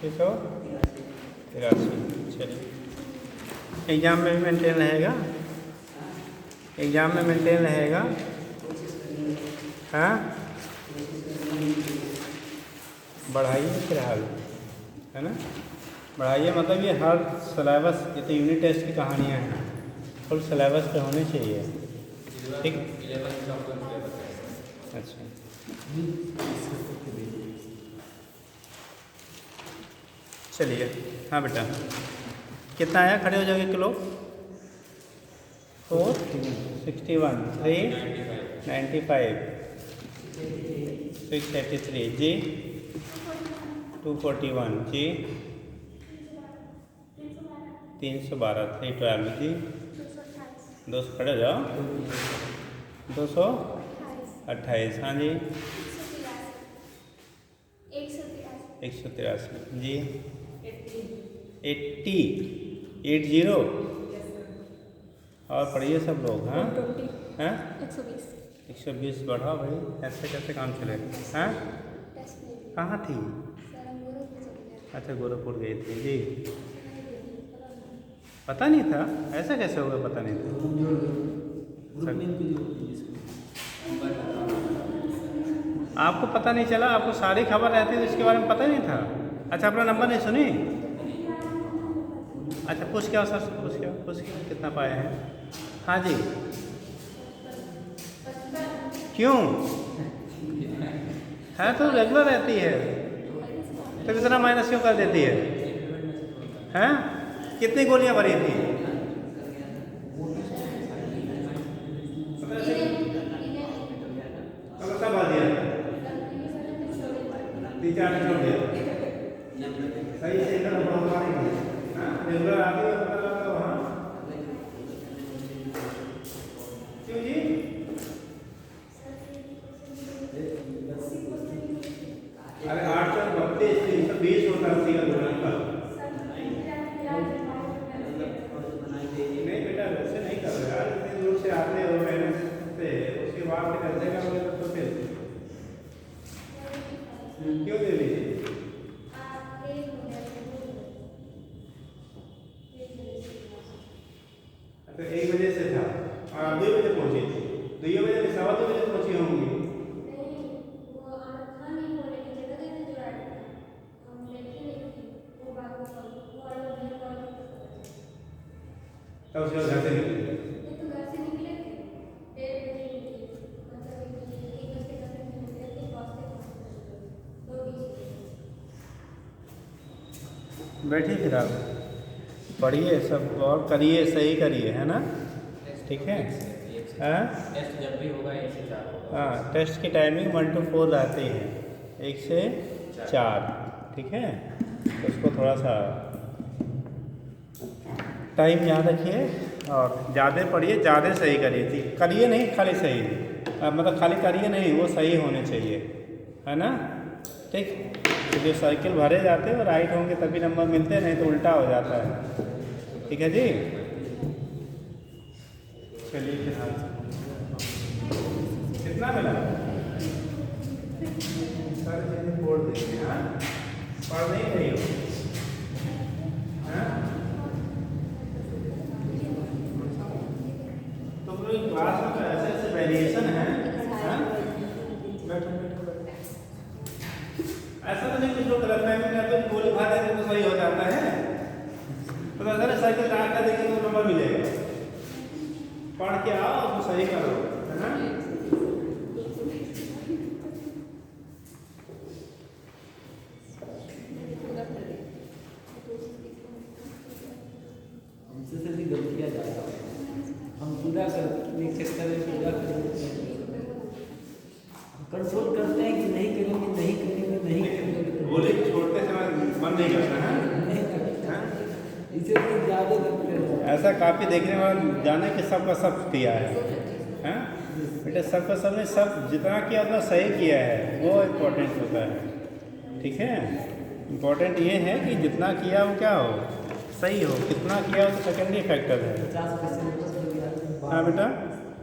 683। चलिए, एग्ज़ाम में भी मेंटेन रहेगा, एग्ज़ाम में मेंटेन रहेगा। हाँ, बढ़ाइए फिलहाल, है ना, बढ़ाइए। मतलब ये हर सिलेबस, ये तो यूनिट टेस्ट की कहानियाँ हैं, फुल सिलेबस पे होने चाहिए। ठीक, अच्छा, चलिए। हाँ बेटा, कितना आया? खड़े हो जाओगे किलो। 461, 395, 683 जी, 241 जी, 312, 312 जी, 200, खड़े हो जाओ, 228, हाँ जी, 183 जी, 80, 80। और पढ़िए सब लोग। हाँ, 120 बढ़ाओ भाई, ऐसे कैसे काम चलेगा? हाँ, कहाँ थी? अच्छा, गोरखपुर गई थी जी, पता नहीं था। ऐसा कैसे होगा, पता नहीं था? आपको पता नहीं चला? आपको सारी खबर रहती तो इसके बारे में पता नहीं था? अच्छा, अपना नंबर नहीं सुनी? अच्छा, पूछ के आओ सर से, पूछ के कितना पाए हैं। हाँ जी, क्यों? है तो रेगुलर रहती है, तो इतना माइनस क्यों कर देती है? हैं? कितनी गोलियां भरी थी? सब भर दिया, 3-4 छोड़ दिया। सही से रेगुलर आती है, पता लगता वहाँ। क्यों जी? अरे 832, 320 होता है का नहीं बेटा, वैसे नहीं कर रहे यार, इतने दूर से आते हो मैंने से, उसके बाद कर देगा तो फिर क्यों दे लीजिए? तो 1 बजे से था और आप 2 बजे पहुंची थी, 2 बजे में 2:15 बजे पहुंची होंगी। तब उसके बाद घर से निकले। बैठिए, फिर आप पढ़िए सब और करिए, सही करिए, है ना, ठीक है। टेस्ट जब भी होगा 1 से 4 होगा। हाँ, टेस्ट की टाइमिंग 1 to 4 रहती है, 1 से 4, ठीक है। तो उसको थोड़ा सा टाइम याद रखिए और ज़्यादा पढ़िए, ज़्यादा सही करिए, करिए नहीं खाली सही, मतलब खाली करिए नहीं, वो सही होने चाहिए, है ना, ठीक। तो जो साइकिल भरे जाते हैं वो राइट होंगे तभी नंबर मिलते हैं, नहीं तो उल्टा हो जाता है, ठीक है जी। चलिए, फिलहाल कितना मिला? सारे चीज़ें बोर्ड देखिए। हाँ, पढ़ नहीं रही हो? हाँ, तो पूरी क्लास में तो ऐसे ऐसे वेरिएशन है। हाँ, बैठो बैठो बैठो। ऐसा तो नहीं कुछ लोग गलत फहमी करते हैं, गोली मार देते तो सही हो जाता है। तो अगर साइकिल लगा कर देंगे तो नंबर मिलेगा। पढ़ के आओ, उसको सही करो, है ना। हमसे से भी गलत किया जाता है, हम पूरा करने के चक्कर में पूरा कंट्रोल करते हैं कि नहीं करेंगे, नहीं करेंगे, नहीं करेंगे। बोले छोड़ते समय मन नहीं करता है, इसे तो ज़्यादा करते हैं। ऐसा काफ़ी देखने में जाने कि सबका सब किया है, हैं बेटे, सबका सब ने सब जितना किया उतना सही किया है, वो इम्पोर्टेंट होता है, ठीक है। इम्पोर्टेंट ये है कि जितना किया वो क्या हो, सही हो, कितना किया वो तो सेकेंडरी फैक्टर है। 50% हाँ बेटा,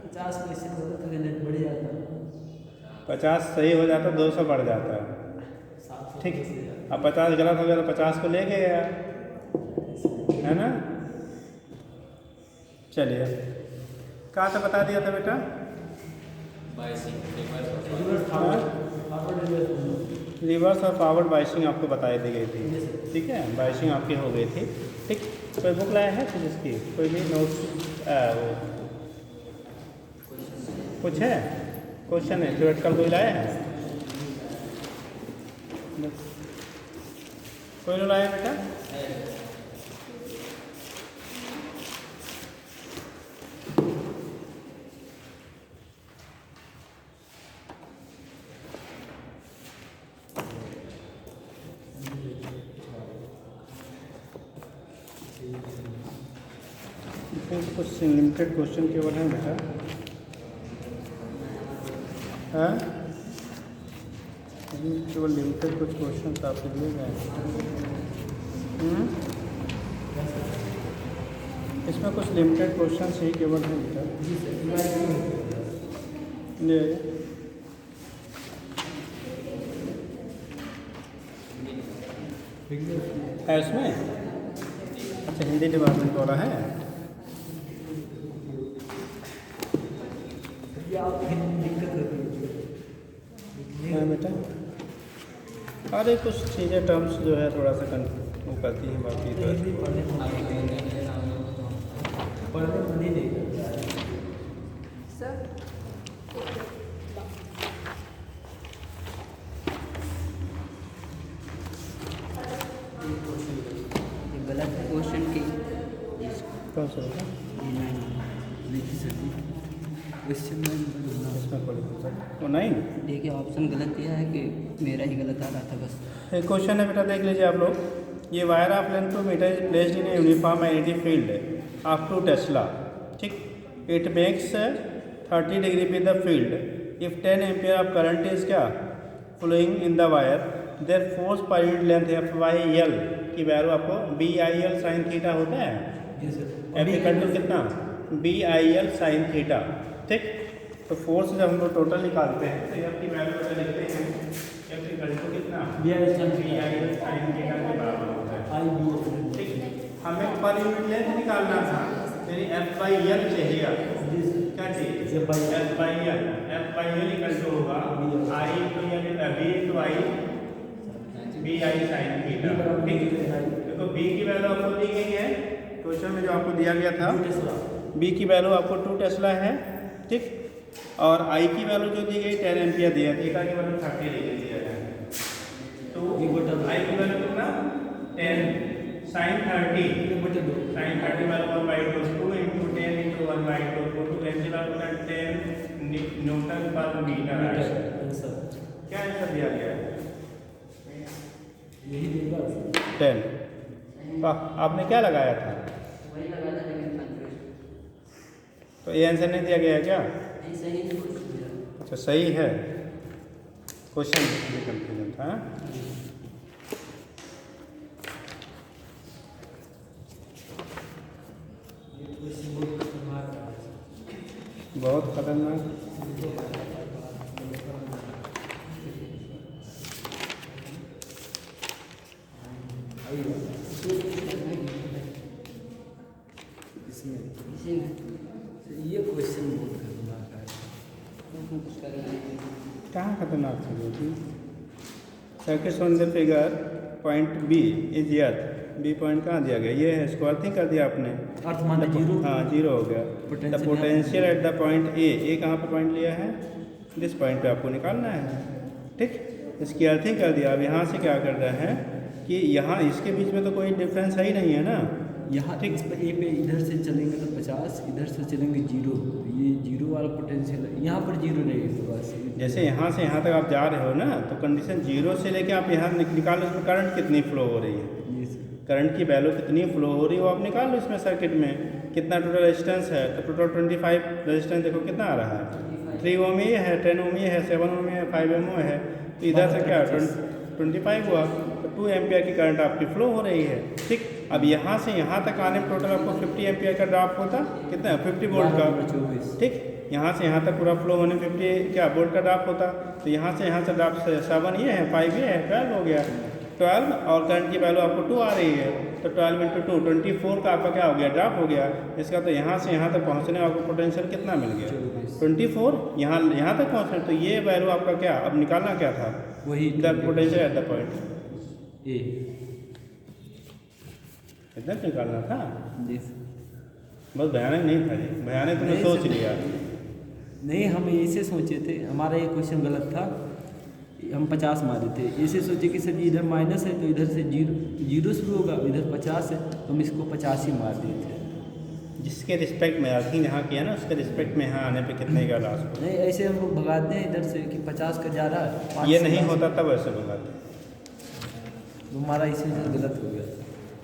50% होता तो बढ़ जाता, 50 सही हो जाता 200 बढ़ जाता है। 700 ठीक। अब 50 गलत हो गया तो 50 को ले गया, है ना। चलिए कहाँ से बता दिया था बेटा? रिवर्स और फॉरवर्ड बाइसिंग आपको बताई दी गई थी, ठीक है। बाइसिंग आपकी हो गई थी, ठीक। कोई बुक लाया है फिजिक्स की? कोई भी नोट्स कुछ है? क्वेश्चन है थ्योरेटिकल कोई लाया है? कोई नहीं लाया बेटा? कुछ लिमिटेड क्वेश्चन केवल है बेटा, हाँ केवल लिमिटेड कुछ क्वेश्चन आपसे दिए गए। इसमें कुछ लिमिटेड क्वेश्चन ही केवल है बेटा, ले है इसमें। अच्छा हिंदी डिपार्टमेंट वाला है। हाँ बेटा, अरे कुछ चीज़ें टर्म्स जो है थोड़ा सा वो करती हैं, बाकी तो गलत क्वेश्चन की कौन सा बेटा? इसमें वो नहीं, देखिए ऑप्शन गलत दिया है कि मेरा ही गलत आ रहा था बस। एक क्वेश्चन है बेटा, देख लीजिए आप लोग। ये wire of length two metre is placed in uniform magnetic field of 2 tesla, ठीक। It makes 30 degree with the field. If 10 ampere of current is क्या flowing in the wire, there force per unit length FYL की value आपको BIL sine theta होता है। F equal to कितना? BIL sine theta, ठीक। तो force जब हम लोग टोटल निकालते हैं तो F की वैल्यू बता लिखते हैं F इक्वल टू कितना? BIL साइन थीटा के बराबर होता है, ठीक। हमें पर यूनिट लेंथ निकालना था, यानी FYL चाहिए। क्या चाहिए? FYL इक्वल टू होगा I into I BI sign theta, ठीक। देखो B की वैल्यू आपको दी गई है क्वेश्चन में, जो आपको दिया गया था B की वैल्यू आपको 2 टेस्ला है, ठीक। और I की वैल्यू जो दी गई 10 एम्पियर दिया, थीटा की वैल्यू 30 डिग्री दिया है। तो I की वैल्यू कितना? 10 साइन 30 वैल्यू 1/2 2 into 10 into 1/2 तो 10 की वैल्यू 10 न्यूटन पर मीटर आंसर। क्या आंसर दिया गया है? 10। आपने क्या लगाया था? वही लगा था लेकिन कंफ्यूज। तो ये आंसर नहीं दिया गया है क्या? नहीं सही नहीं। अच्छा सही है, क्वेश्चन में कंफ्यूजन था। बहुत खतरनाक। ये क्वेश्चन बहुत खतरनाक है। कहाँ खतरनाक चीज़? Circuit on the figure point B is earth. B point कहाँ दिया गया? ये है, इसको अर्थिंग कर दिया आपने, अर्थ माना जीरो। हाँ जीरो हो गया। The potential at the point A कहाँ पर पॉइंट लिया है? जिस पॉइंट पे आपको निकालना है, ठीक। इसकी अर्थिंग कर दिया। अब यहाँ से क्या कर रहा है कि यहाँ इसके बीच में तो कोई डिफरेंस है ही नहीं है ना। यहाँ ठीक ए पे इधर से चलेंगे तो 50, इधर से चलेंगे 0, तो ये 0 वाला पोटेंशियल है। यहाँ पर 0 रहेगी तो बस। जैसे यहाँ से यहाँ तक आप जा रहे हो ना, तो कंडीशन 0 से लेके आप यहाँ निकालो, इसमें करंट कितनी फ्लो हो रही है, करंट की वैल्यू कितनी फ्लो हो रही है वो आप निकाल लो। इसमें सर्किट में कितना टोटल रेजिस्टेंस है, तो टोटल 25 रेजिस्टेंस देखो कितना आ रहा है। 3 ओम ये है, 10 ओम ये है, 7 ओम ये है, 5 ओम है। तो इधर से क्या 25 हुआ, तो 2 एम्पियर की करंट आपकी फ्लो हो रही है, ठीक। अब यहाँ से यहाँ तक आने में टोटल आपको 50 एम्पियर का ड्रॉप होता कितना, 50 वोल्ट का, 24। ठीक। यहाँ से यहाँ तक पूरा फ्लो होने 50 क्या वोल्ट का ड्रॉप होता, तो यहाँ से ड्रॉप 7 ये है, 5 ये है, 12 हो गया, 12 और करंट की वैल्यू आपको 2 आ रही है, तो 12 × 2 24 का आपका क्या हो गया, ड्रॉप हो गया। इसका तो यहाँ से यहाँ तक पहुँचने में आपको पोटेंशियल कितना मिल गया, 24, यहाँ तक पहुँचने, तो ये वैल्यू आपका क्या अब निकालना क्या था, वही the potential at the point A, इतना निकालना था। जी बस भयानक नहीं था जी, भयानक तुमने नहीं सोच सर। लिया। नहीं, हम ऐसे सोचे थे, हमारा ये क्वेश्चन गलत था, हम 50 मारे थे, ऐसे सोचे कि सर जी इधर माइनस है तो इधर से जीरो शुरू होगा, इधर 50 है तो हम इसको 50 ही मार दिए थे। जिसके रिस्पेक्ट में अर्थिंग यहाँ किया ना, उसके रिस्पेक्ट में यहाँ आने पे कितने का लॉस हो। नहीं, ऐसे हम लोग भगाते हैं इधर से कि 50 का जा रहा है, 5 ये से नहीं 10 होता तब ऐसे बताते, तो हमारा इसमें गलत हो गया।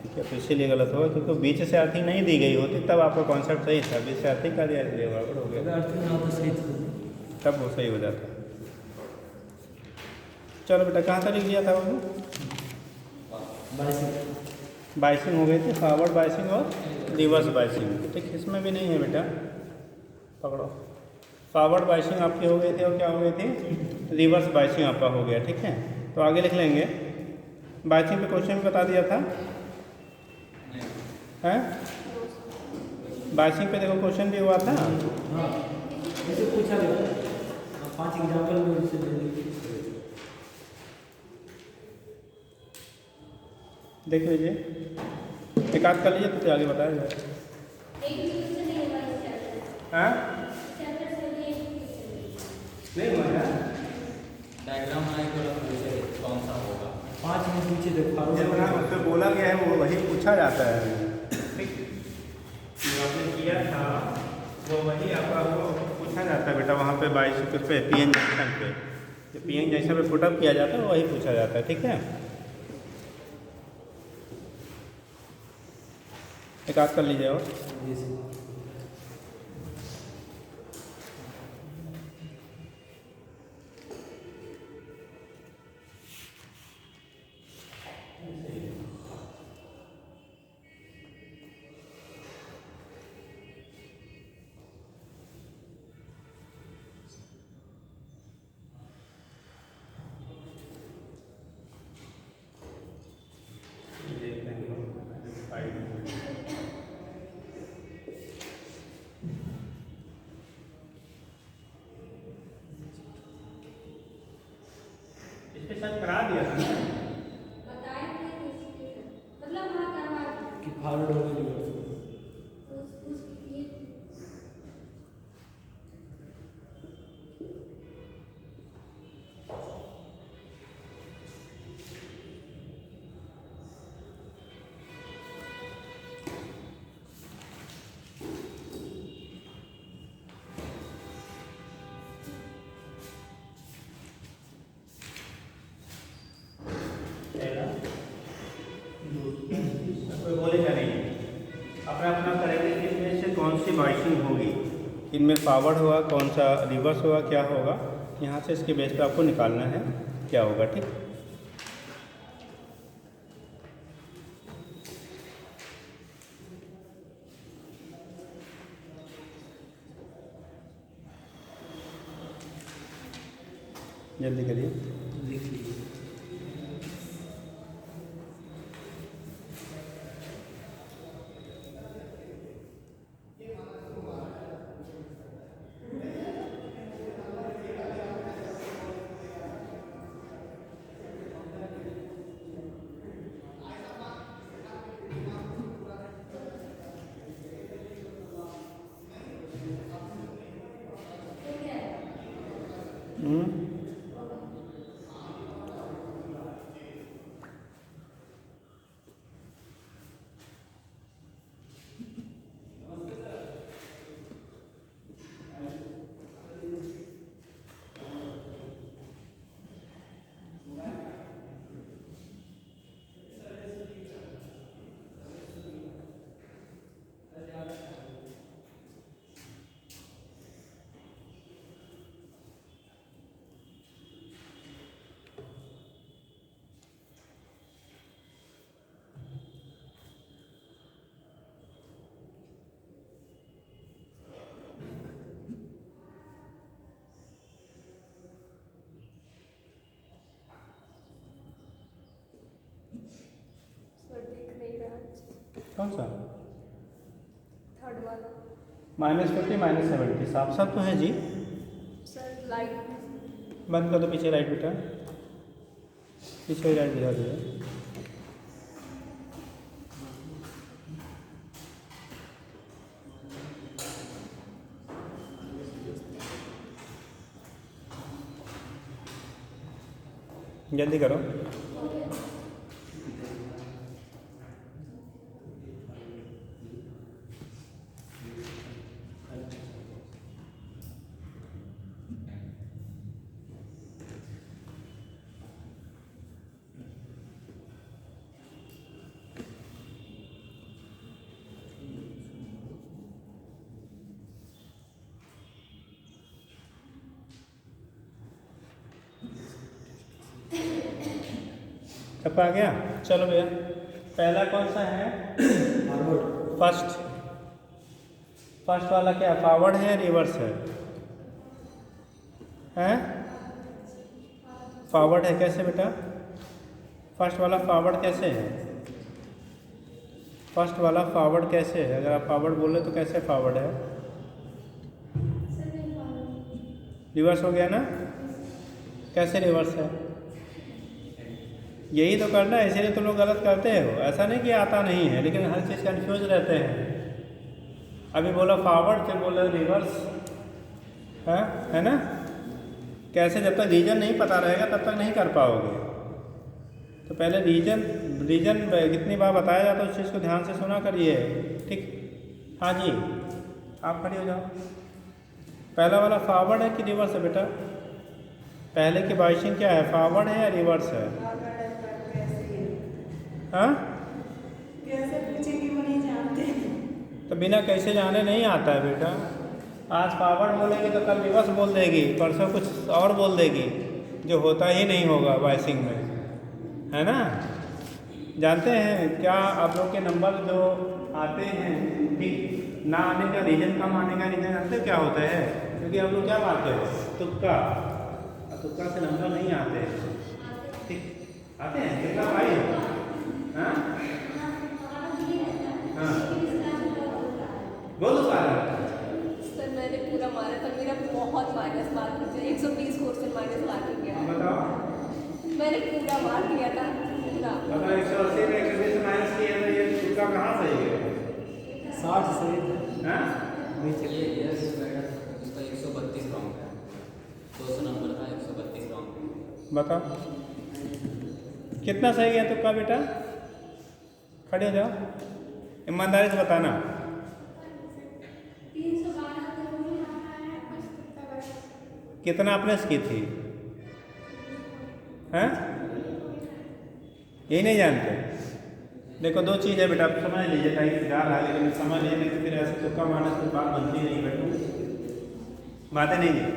ठीक है, तो इसीलिए गलत होगा क्योंकि बीच से अर्थिंग नहीं दी गई होती तब आपका कॉन्सेप्ट सही था, बीच से अर्थिंग का दिया इसलिए गड़बड़ हो गया, अगर अर्थ ना हो तो सही था। तब वो सही हो जाता। चलो बेटा, कहाँ तक लिख लिया था बाबू, बाइसिंग हो गई थी, फॉरवर्ड बाइसिंग और रिवर्स बाइसिंग, ठीक। इसमें भी नहीं है बेटा, पकड़ो, फॉरवर्ड बाइसिंग आपकी हो गई थी और क्या हो गई थी, रिवर्स बाइसिंग आपका हो गया, ठीक है। तो आगे लिख लेंगे, बाइसिंग पे क्वेश्चन बता दिया था, हैं बाइसिंग पे देखो क्वेश्चन भी हुआ था। हाँ, ऐसे पूछा गया, 5 एग्जाम्पल में उससे ले लीजिए। देख लीजिए, एक आध कर लीजिए तो आगे बताया जाए। हाँ नहीं हुआ है, डायग्राम बनाए तो पूछे कौन सा होगा। 5 में पूछे थे, जितना उससे बोला गया है वो वही पूछा जाता है, ठीक। जो आपने किया था वो वही आपका वो पूछा जाता है बेटा, वहाँ पे 22 पे पीएन जंक्शन पे, जो पीएन जंक्शन पे पुटअप किया जाता है वही पूछा जाता है, ठीक है। एक आध कर लीजिए और इसके साथ करा दिया था ना, कि फॉरवर्ड हो गई रिवर्स। कोई बोलेगा नहीं, अपना अपना करेंगे कि इनमें से कौन सी बाइसिंग होगी, इनमें फॉरवर्ड होगा, कौन सा रिवर्स होगा, क्या होगा, यहाँ से इसके बेस पे आपको निकालना है क्या होगा, ठीक। जल्दी करिए। लिख लीजिए। कौन सा? थर्ड वाला -40 -70 साफ साफ तो है जी। सर लाइट बंद कर दो पीछे लाइट बेटा, पीछे लाइट बुझा दो। जल्दी करो। सब आ गया? चलो भैया, पहला कौन सा है? फर्स्ट वाला क्या फॉरवर्ड है रिवर्स है? हैं? फॉरवर्ड है। कैसे बेटा? फर्स्ट वाला फॉरवर्ड कैसे है? फर्स्ट वाला फॉरवर्ड कैसे है? अगर आप फॉरवर्ड बोल रहे तो कैसे फॉरवर्ड है? रिवर्स हो गया ना? कैसे रिवर्स है? यही तो करना है, इसीलिए तुम लोग गलत करते हो। ऐसा नहीं कि आता नहीं है, लेकिन हर चीज़ कन्फ्यूज रहते हैं। अभी बोला फॉरवर्ड, फिर बोला रिवर्स, है ना? कैसे? जब तक रीजन नहीं पता रहेगा तब तक नहीं कर पाओगे। तो पहले रीजन कितनी बार बताया जाता है उस चीज़ को ध्यान से सुना करिए, ठीक? हाँ जी, आप खड़े हो जाओ। पहला वाला फॉरवर्ड है कि रिवर्स है बेटा? पहले की बाइशिंग क्या है, फॉरवर्ड है या रिवर्स है? हाँ, कैसे पूछेंगे वो नहीं जानते। तो बिना कैसे जाने नहीं आता है बेटा। आज फॉरवर्ड बोलेगी तो कल रिवर्स बोल देगी, परसों कुछ और बोल देगी, जो होता ही नहीं होगा बाइशिंग में, है ना? जानते हैं क्या आप लोग के नंबर जो आते हैं ठीक ना आने का रीजन, कम आने का रीजन जानते हो क्या होता है? क्योंकि आप लोग क्या मारते हो? तुक्का। तुक्का से नंबर नहीं आते, ठीक? आते हैं कितना भाई? हाँ हाँ, बोलो सर मैंने पूरा मारा था, मेरा बहुत माइनस मार्क मुझे 120 क्वेश्चन माइनस मार्किंग गया। बताओ। मैंने पूरा मार दिया था पूरा। मतलब 180 में 120 माइनस किया तो ये तुक्का कहाँ सही है? 60 सही था। हाँ? उसका 132 रॉन्ग है। 200 नंबर था, 132 रॉन्ग। बताओ कितना सही गया तुक्का बेटा? खड़े हो जाओ, ईमानदारी से बताना। कितना आपने की थी? हैं? यही नहीं जानते? देखो दो चीज़ है बेटा, आप समझ लीजिए, टाइम जा रहा है लेकिन समझ लीजिए, नहीं तो फिर ऐसे तुक्का मारने से बात बनती नहीं बेटा, बातें नहीं है।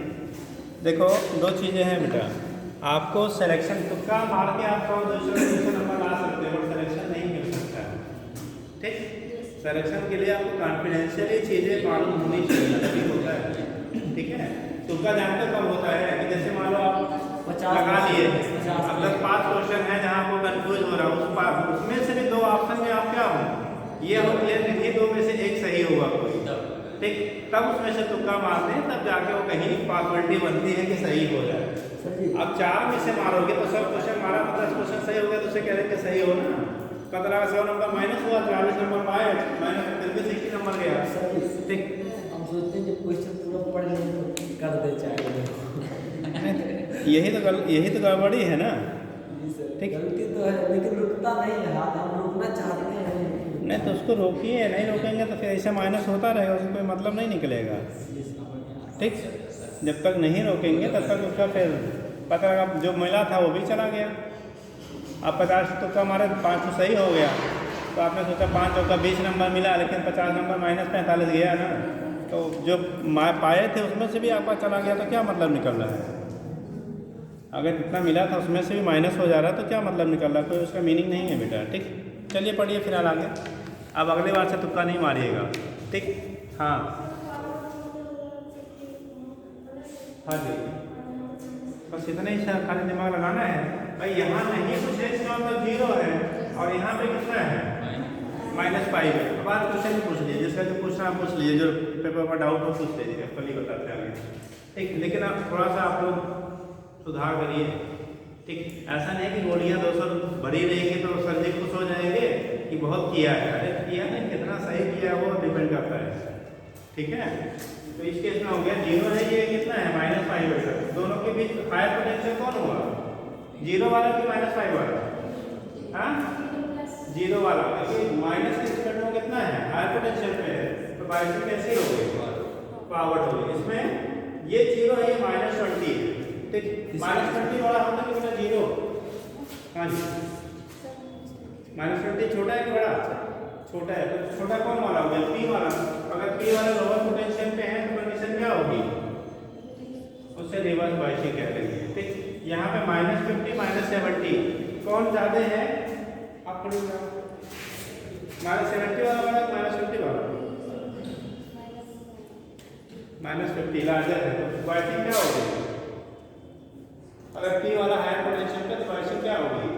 देखो दो चीज़ें हैं बेटा, आपको सिलेक्शन तुक्का मार के आप दूसरे नंबर ला सकते हो, बट सिलेक्शन नहीं मिल सकता है, ठीक? सिलेक्शन के लिए आपको कॉन्फिडेंशियली चीज़ें मालूम होनी चाहिए, तभी होता है, ठीक है? तुक्का जानते कब होता है कि जैसे मान लो आप 50 लगा लिए, अब 10-5 क्वेश्चन है जहाँ आपको कंफ्यूज हो रहा है, उसमें से भी दो ऑप्शन में आप क्या हो, ये हो क्लियर नहीं, दो में से एक सही होगा कोई, ठीक? तब उसमें से तुक्का मारते हैं, तब जाके वो कहीं पॉसिबिलिटी बनती है कि सही हो जाए। अब 4 में से मारोगे तो सब क्वेश्चन मारा तो 10 क्वेश्चन सही हो गया, तो उसे कह रहे कि सही हो ना। 1500 नंबर माइनस हुआ, 44 नंबर पाए, माइनस फिर भी 60 नंबर गया, ठीक? हम सोचते हैं जब क्वेश्चन पूरा पढ़ लें तो कर दे चाहे। यही तो गड़बड़ी है ना, ठीक? गलती तो है लेकिन रुकता नहीं है हाथ, हम रोकना चाहते हैं। नहीं तो उसको रोकिए, नहीं रोकेंगे तो फिर ऐसा माइनस होता रहेगा, उसका कोई मतलब नहीं निकलेगा, ठीक? जब तक नहीं रोकेंगे तब तक उसका फिर पता लगा जो मिला था वो भी चला गया। आप 50 तुक्का मारे, 5 तो सही हो गया, तो आपने सोचा 5 चौका 20 नंबर मिला, लेकिन 50 नंबर माइनस 45 गया ना, तो जो पाए थे उसमें से भी आपका चला गया, तो क्या मतलब निकल रहा है? अगर जितना मिला था उसमें से भी माइनस हो जा रहा है तो क्या मतलब निकल रहा है? कोई उसका मीनिंग नहीं है बेटा, ठीक? चलिए पढ़िए फिलहाल आगे, अब अगली बार से तुक्का नहीं मारिएगा, ठीक? हाँ हाँ जी, बस इतना ही खाली दिमाग लगाना है भाई। यहाँ नहीं कुछ है, इसका मतलब 0 है, और यहाँ पे कितना है -5 है। अब आज क्वेश्चन भी पूछ लीजिए, जिसका जो पूछना आप पूछ लीजिए, जो पेपर पर डाउट हो पूछ लीजिए, कल ही बताते हैं आगे। ठीक, लेकिन आप थोड़ा सा आप लोग सुधार करिए। ठीक, ऐसा नहीं कि गोलियाँ 200 भरी रहेंगी तो सर जी खुश हो जाएंगे कि बहुत किया है। अरे किया नहीं, कितना सही किया वो डिपेंड करता है। ठीक है, तो इस केस में हो गया 0 है, ये कितना है -5 है। दोनों के बीच हायर पोटेंशियल कौन हुआ, 0 वाला कि -5 वाला? हाँ, 0 वाला, क्योंकि माइनस के रिस्पेक्ट में कितना है, हायर पोटेंशियल पे है, तो बाइसिंग कैसे हो गई, पावर हो गई। इसमें ये 0 है, ये -20 है। ठीक, -20 वाला होता है कि बड़ा 0? हाँ जी, -20 छोटा है कि बड़ा? छोटा है, तो छोटा कौन वाला हो गया, P वाला। अगर P वाला लोअर पोटेंशियल पे है तो कंडीशन क्या होगी, उससे रिवर्स बाइसिंग कह रही है। ठीक, यहाँ पे -50 -70 कौन ज्यादा है, आप पढ़ लो, -70 वाला बड़ा -50 वाला? -50 लार्जर है, तो बाइसिंग क्या होगी? अगर P वाला हायर पोटेंशियल पे तो बाइसिंग क्या होगी,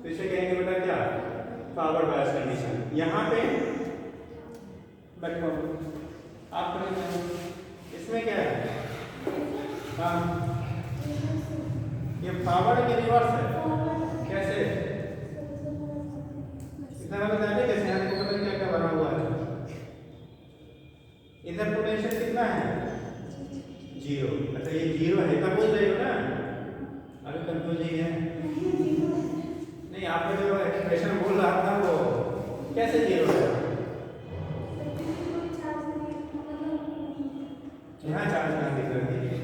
तो इसे कहेंगे बेटा क्या, पावर बायस कंडीशन। यहाँ पे बैठो आप पढ़ेंगे, इसमें क्या है, हाँ ये पावर के रिवर्स है। कैसे, इतना बता दें कैसे, आपको पता क्या क्या बना हुआ है। इधर पोटेंशियल कितना है, 0। अच्छा ये 0 है, कब बोल रहे हो ना, अभी कंफ्यूजिंग है। नहीं, आपने जो एक्सप्रेशन बोल रहा था वो कैसे 0 है, यहाँ चार्ज ना दिख रही है,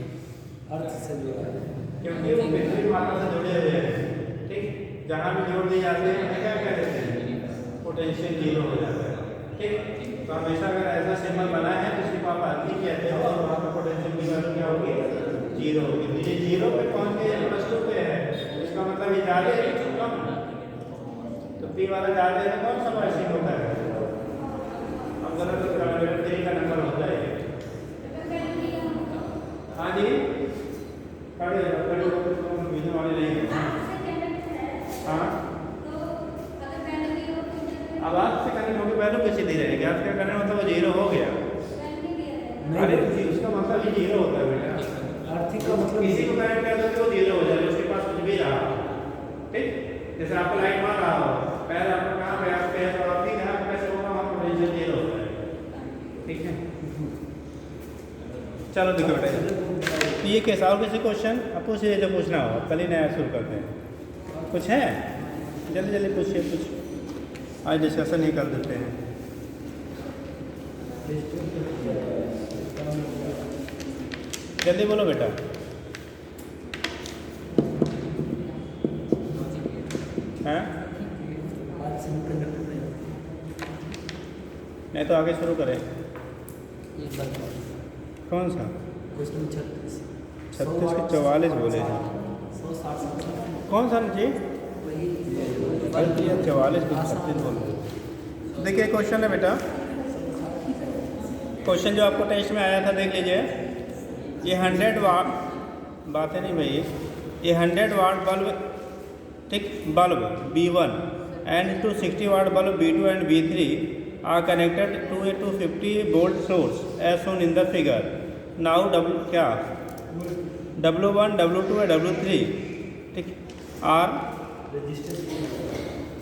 अर्थ से जुड़ा है, क्योंकि वो विद्युत मात्रा से जुड़े हुए हैं। ठीक, जहाँ भी जोड़ दिए जाते हैं उन्हें क्या कह देते हैं, पोटेंशियल 0 हो जाता है। ठीक, तो हमेशा अगर ऐसा सिंबल बना है तो उसको आप आदमी कहते हो और वहाँ पर पोटेंशियल की वैल्यू क्या होगी, 0 होगी। तो ये 0 पे पहुँच के +2 पे है, इसका मतलब ये ज़्यादा है कि कम, तो P वाला ज़्यादा है तो कौन सा बाइसिंग होता है, हम गलत तो 3 का नंबर होता है। हाँ जी, पढ़े बीजों वाले नहीं है। हाँ, अब आप से करने होगी वैल्यू कैसे दी रहेगी, आप क्या करने मतलब वो 0 हो गया। अरे उसका मतलब ही 0 होता है बेटा, आर्थिक का मतलब किसी को कनेक्ट कर दो तो वो 0 हो जाए, उसके पास कुछ भी रहा। ठीक, जैसे आपको लाइट मार रहा हो, पैर आपको कहाँ पे, आप पैर और अपनी जहाँ कैसे होगा वहाँ पोटेंशियल 0 होता है। ठीक है, चलो देखो बेटा, ये कैसा और किसी क्वेश्चन आप पूछिए जो पूछना हो, कल ही नया शुरू करते हैं। कुछ है, जल्दी जल्दी पूछिए, कुछ आज डिस्कशन ही कर देते हैं। जल्दी बोलो बेटा। हैं, नहीं तो आगे शुरू करें। कौन सा क्वेश्चन 36 36 के 44 बोले हैं, 160 कौन सा जी, वही 44 के 36 बोल रहे हैं। देखिए क्वेश्चन है बेटा, क्वेश्चन जो आपको टेस्ट में आया था देख लीजिए। ये 100 वाट, बात है नहीं भाई, ये 100 वाट बल्ब, ठीक, bulb B1 and 260 watt bulb B2 and B3 are connected to a 250 volt source as shown in the figure. Now क्या W1, W2 और W3, ठीक, are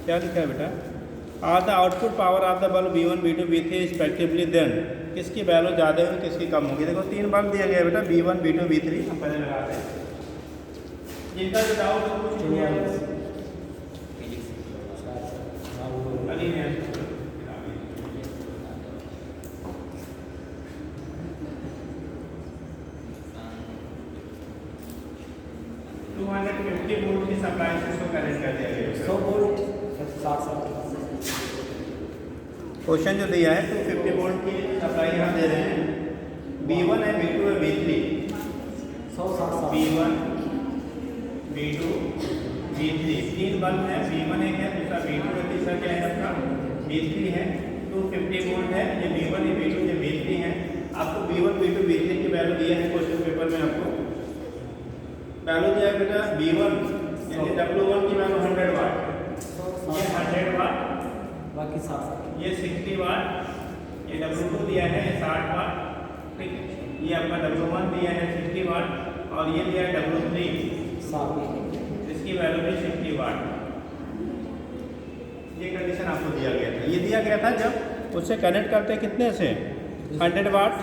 क्या लिखा है बेटा, are the output power of the bulb B1, B2, B3 respectively, then किसकी value ज़्यादा होगी किसकी कम होगी। देखो 3 बल्ब दिया गया बेटा, B1, B2, B3, हम पहले लगाते हैं। जिनका जो डाउट हो कुछ नहीं है, अली ने 250 वोल्ट की सप्लाई से इसको कनेक्ट कर दिया गया। 100 वोल्ट 60 क्वेश्चन जो दिया है 250 वोल्ट की सप्लाई यहाँ दे रहे हैं, B1 है, B2 है, B3, 160 B1, B2, B3 3 bulb है, B1 एक है, दूसरा B2 है, तीसरा क्या है आपका B3 है। 250 वोल्ट है, ये B1 है, B2 ये B3 है। आपको B1, B2, B3 की वैल्यू दिया है क्वेश्चन पेपर में, आपको वैल्यू दिया है बेटा B1 यानी W1 की वैल्यू 100 वाट, ये 100 वाट बाकी 7 ये 60 वाट, ये W2 दिया है 60 वाट, ठीक। ये आपका W1 दिया है 60 वाट और ये दिया है W3, 7 इसकी वैल्यू भी 60 वाट। ये कंडीशन आपको दिया गया था, ये दिया गया था जब उससे कनेक्ट करते कितने से 100 वाट,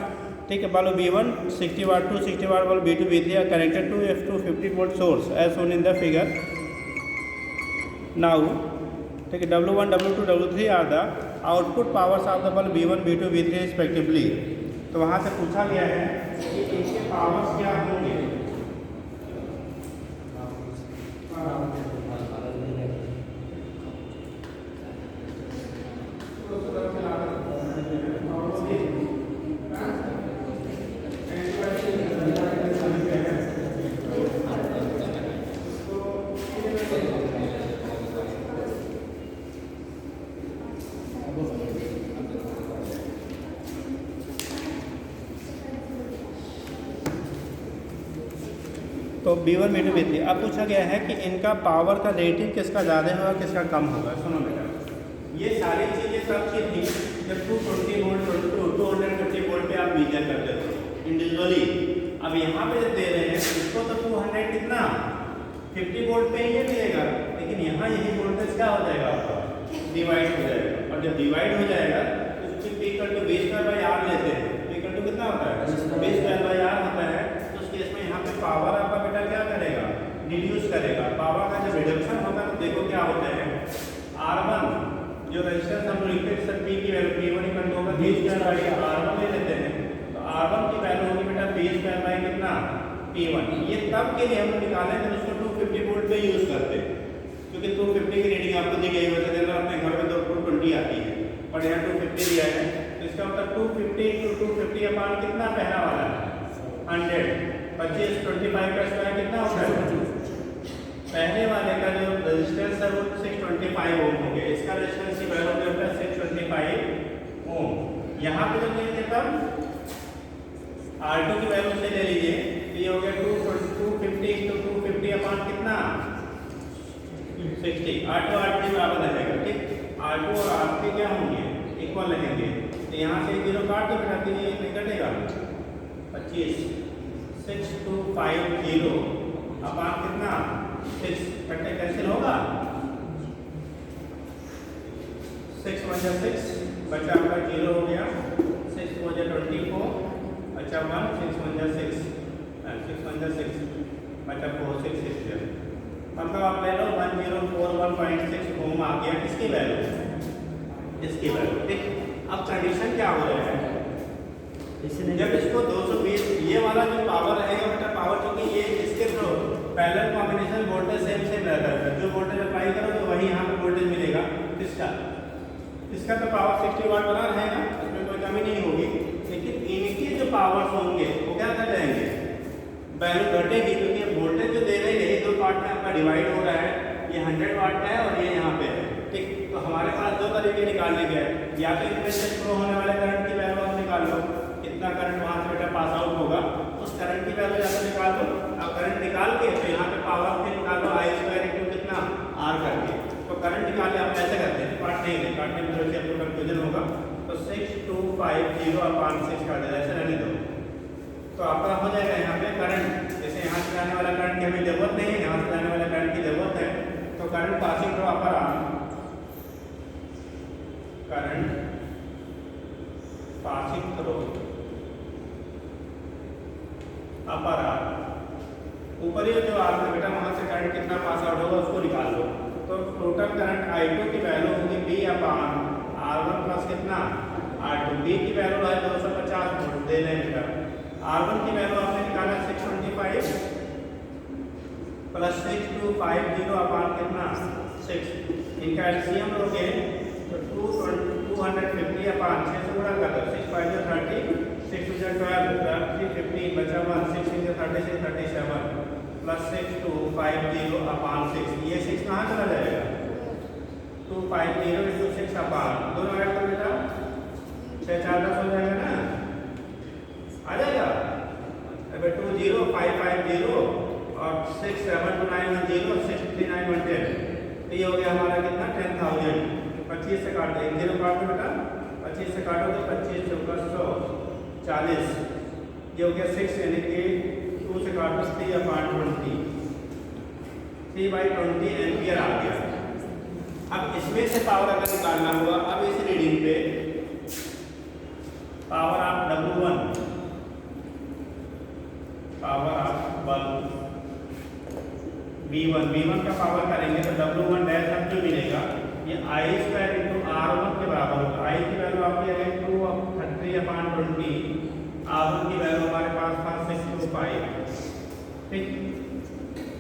ठीक है। वालो B1 60 वाट टू 60 वाट वालो B2 B3 are connected to F2 50 volt source as shown in the figure now, ठीक है। W1 W2 W3 are the output powers of the bulb B1 B2 B3 respectively. तो वहाँ से पूछा गया है कि इनके पावर्स क्या होंगे। तो B1 B2 B3 अब पूछा गया है कि इनका पावर का रेटिंग किसका ज़्यादा होगा किसका कम होगा। सुनो बेटा, ये सारी चीज़ें सब की थी जब 220 वोल्ट 250 वोल्ट पे आप मीजर करते थे इंडिविजुअली। अब यहाँ पे जब दे रहे हैं इसको तो 200 कितना 50 वोल्ट पे ही ये मिलेगा, लेकिन यहाँ यही वोल्टेज क्या हो जाएगा आपका डिवाइड हो जाएगा। और जब डिवाइड हो जाएगा तो उसकी P इक्वल टू 20/R लेते हैं। P इक्वल टू कितना होता है 20/R होता है। इसमें यहाँ पे पावर आपका बेटा क्या करेगा रिड्यूस करेगा। पावर का जब रिडक्शन होगा तो देखो क्या होता है R1 जो रेजिस्टेंस हम लिखते हैं P की वैल्यू P1 इक्वल टू होगा 20/R1 ले लेते हैं। तो R1 की वैल्यू होगी बेटा 20/बाई कितना P1। ये तब के लिए हम निकाले थे उसको 250 वोल्ट पे यूज करते हैं क्योंकि 250 की रीडिंग आपको दी गई वैसे जनरल अपने घर में 220 आती है और यहाँ 250 दिया है। तो इसका मतलब 250 × 250 अपान कितना पहला वाला है 100 25 25 का स्क्वायर कितना होता है पहले वाले का जो रेजिस्टेंस है वो 625 ओम हो गया। इसका रेजिस्टेंस की वैल्यू क्या होता है 625 ओम। यहाँ पे जब लेंगे तब R2 की वैल्यू से ले लीजिए तो ये हो गया 250 × 250 अपान कितना 60। R2 R3 बराबर रहेगा, ठीक। R2 और R3 क्या होंगे इक्वल रहेंगे। तो यहाँ से 0 काट दो बेटा, तो ये कटेगा 25 6250 अपान कितना 6 कटे कैंसिल होगा 6 1 6 बचा आपका 0 हो गया 6 4 24 अच्छा 1 6 1 6 6 1 6 बचा 4 6 6 मतलब आप ले लो 1041.6 ओम आ गया। इसकी वैल्यू ठीक। अब कंडीशन क्या हो रहा है जब इसको 220 ये वाला जो पावर रहेगा बेटा पावर क्योंकि ये इसके through parallel combination voltage same रहता है। जो वोल्टेज अप्लाई करो तो वही यहाँ पे वोल्टेज मिलेगा। इसका तो पावर 60 वाट बना रहेगा, इसमें कोई कमी नहीं होगी। लेकिन इनके जो पावर्स होंगे वो क्या कर जाएंगे वैल्यू घटेगी क्योंकि वोल्टेज जो दे रहे हैं यही दो पार्ट में आपका डिवाइड हो रहा है। ये 100 वाट का है और ये यहाँ पे है, ठीक। तो हमारे पास दो तरीके निकालने के हैं, या तो इनमें से फ्लो होने वाले करंट की वैल्यू आप निकाल लो कितना करंट वहाँ से बेटा पास आउट होगा उस करंट की वैल्यू यहाँ से निकाल लो। अब करंट निकाल के तो यहाँ पे पावर पे निकाल लो I² कितना R करके। तो करंट निकाले आप ऐसे करते हैं काटने में थोड़ी सी आपको कंफ्यूजन होगा। तो 6250 अपान 6 काट दे ऐसे रहने दो तो आपका हो जाएगा यहाँ पे करंट। जैसे यहाँ से जाने वाला करंट की हमें जरूरत नहीं है, यहाँ से जाने वाला करंट की जरूरत है। तो current passing through upper arm current passing through upper arm ऊपर ही जो आर्म है बेटा वहाँ से करंट कितना पास आउट होगा उसको निकाल लो। तो टोटल करंट I2 की वैल्यू होगी B अपान R1 प्लस कितना R2। B की वैल्यू है 250 वोल्ट दे रहे हैं बेटा। R1 की वैल्यू आपने निकाला 625 प्लस 6250 अपान कितना 6। इनका एलसीएम लोगे तो 250 अपान 6 से गुणा कर दो 6 5 30 6 12 315 बचा 1 6 36 37 प्लस 6250 अपान 6। ये 6 कहाँ चला जाएगा 250 × 6 अपान दोनों ऐड कर बेटा 6 4 10 हो जाएगा ना आ जाएगा। अब 20550 और 6 7 2 9 1 0 6 3 9 1 10 तो ये हो गया हमारा कितना 10,000 25 25 से काट देंगे, 0 काट दो बेटा, 25 से काटो तो 25 चौका 100, 40, ये हो गया 6 यानी कि 2 से काटो 3/20, 3/20 एम्पियर आ गया। अब इसमें से पावर अगर निकालना हुआ, अब इस रीडिंग पे power of W1, power of bulb V1 का पावर करेंगे तो W1 डैश अब जो मिलेगा ये I² इंटू R1 के बराबर होगा। I की वैल्यू आपकी आ गई 2/30/20, R1 की वैल्यू हमारे पास था 625। ठीक,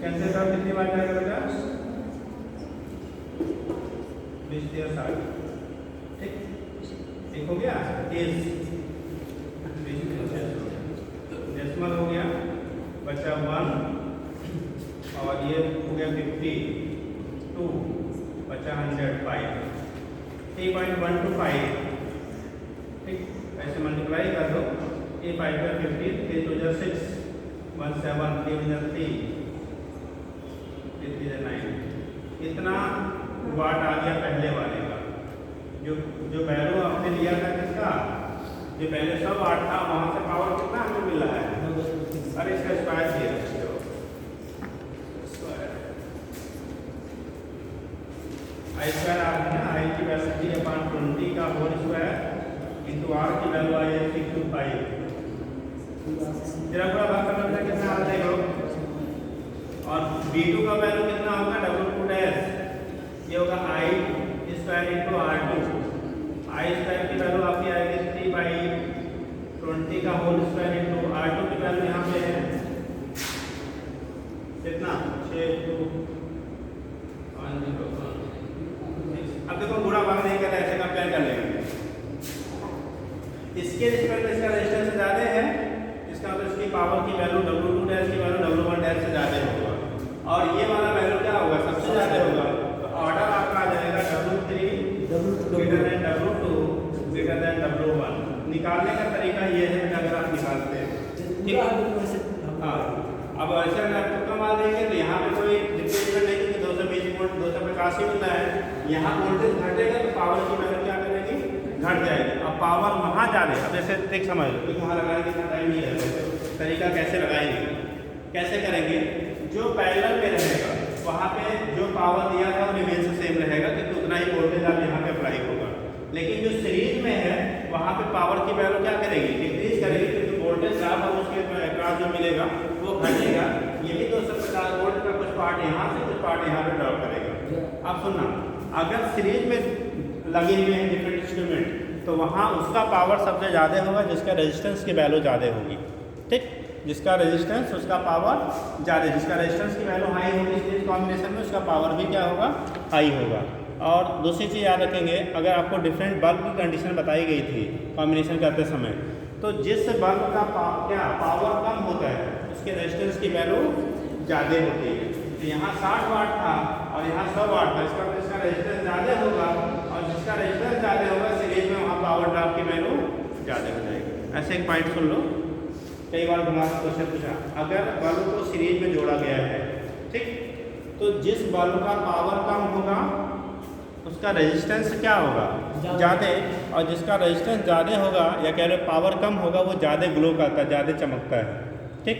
कैंसिल कर कितनी बार जाएगा बेटा? 20/60। ठीक हो गया। डेसिमल हो गया, बचा 1 और ये हो गया 50, 2 बचा 105, 3.125। ठीक, ऐसे मल्टीप्लाई कर दो, ये 5 का 50, 3 2 जा 6, 1 7, 3 जा 3, 3 3 9, इतना वाट आ गया पहले वाले का। जो वैल्यू आपने लिया था किसका, जो पहले 100 वाट था, वहाँ से पावर कितना हमें मिला है? अरे इसका स्क्वायर किया I² आ गया, I की वैल्यू 3/20 का होल स्क्वायर इंटू R की वैल्यू आई है 625। जरा पूरा भाग करना कितना आ जाएगा, और V2 का वैल्यू कितना होगा? W2 डैश, ये होगा I² इंटू R2, I² की वैल्यू आपकी आएगी 3/20 का होल स्क्वायर इंटू R2 की वैल्यू यहाँ पे है कितना? 625। अब देखो गुणा भाग नहीं कर रहा, ऐसे कंपेयर कर लेंगे। इसके रिस्पेक्ट में इसका रेजिस्टेंस ज़्यादा है, इसका मतलब इसकी पावर की वैल्यू W2 डैश की वैल्यू W1 डैश से ज़्यादा होगा, और ये वाला वैल्यू क्या होगा? सबसे ज़्यादा होगा। तो ऑर्डर आपका आ जाएगा W3 greater than W2 greater than W1। निकालने का तरीका ये है अगर आप निकालते हैं। ठीक है, हाँ। अब ऐसे अगर आपको कमा देंगे तो यहाँ पे कोई रिप्लेसमेंट नहीं, क्योंकि 220 वोल्ट 285 मिलना है, यहाँ वोल्टेज घटेगा तो पावर की वैल्यू क्या करेगी? घट जाएगी। अब पावर वहाँ ज़्यादा, अब जैसे देख समझ लो, क्योंकि वहाँ लगाने की टाइम नहीं है, तरीका कैसे लगाएंगे, कैसे करेंगे? जो पैरेलल में रहेगा वहाँ पे जो पावर दिया था वो रिमेन से सेम रहेगा, क्योंकि उतना ही वोल्टेज आप यहाँ पे अप्लाई होगा। लेकिन जो सीरीज में है वहाँ पे पावर की वैल्यू क्या करेगी? डिक्रीज करेगी, क्योंकि वोल्टेज ड्रॉप और उसके अक्रॉस जो मिलेगा वो घटेगा। ये भी 250 वोल्ट का कुछ पार्ट यहाँ से कुछ पार्ट यहाँ पे ड्रॉप करेगा। अब सुनना, अगर सीरीज में लगे हुए हैं डिफरेंट इंस्ट्रूमेंट तो वहाँ उसका पावर सबसे ज़्यादा होगा जिसका रेजिस्टेंस की वैल्यू ज़्यादा होगी। ठीक, जिसका रेजिस्टेंस उसका पावर ज़्यादा, जिसका रेजिस्टेंस की वैल्यू हाई होगी सीरीज कॉम्बिनेशन में उसका पावर भी क्या होगा? हाई होगा। और दूसरी चीज़ याद रखेंगे, अगर आपको डिफरेंट बल्ब की कंडीशन बताई गई थी कॉम्बिनेशन करते समय, तो जिस बल्ब का पावर कम होता है उसके रेजिस्टेंस की वैल्यू ज़्यादा होती है। तो यहाँ 60 वाट था और यहाँ 100 वाट था, इसका रेजिस्टेंस ज़्यादा होगा, और जिसका रेजिस्टेंस ज़्यादा होगा सीरीज में वहाँ पावर ड्रॉप की वैल्यू ज़्यादा हो जाएगी। ऐसे एक पॉइंट सुन लो, कई बार घुमा क्वेश्चन पूछा, अगर बल्ब को सीरीज में जोड़ा गया है, ठीक, तो जिस बल्ब का पावर कम होगा उसका रेजिस्टेंस क्या होगा? ज़्यादा, और जिसका रेजिस्टेंस ज़्यादा होगा या कह रहे पावर कम होगा वो ज़्यादा ग्लो करता है, ज़्यादा चमकता है। ठीक,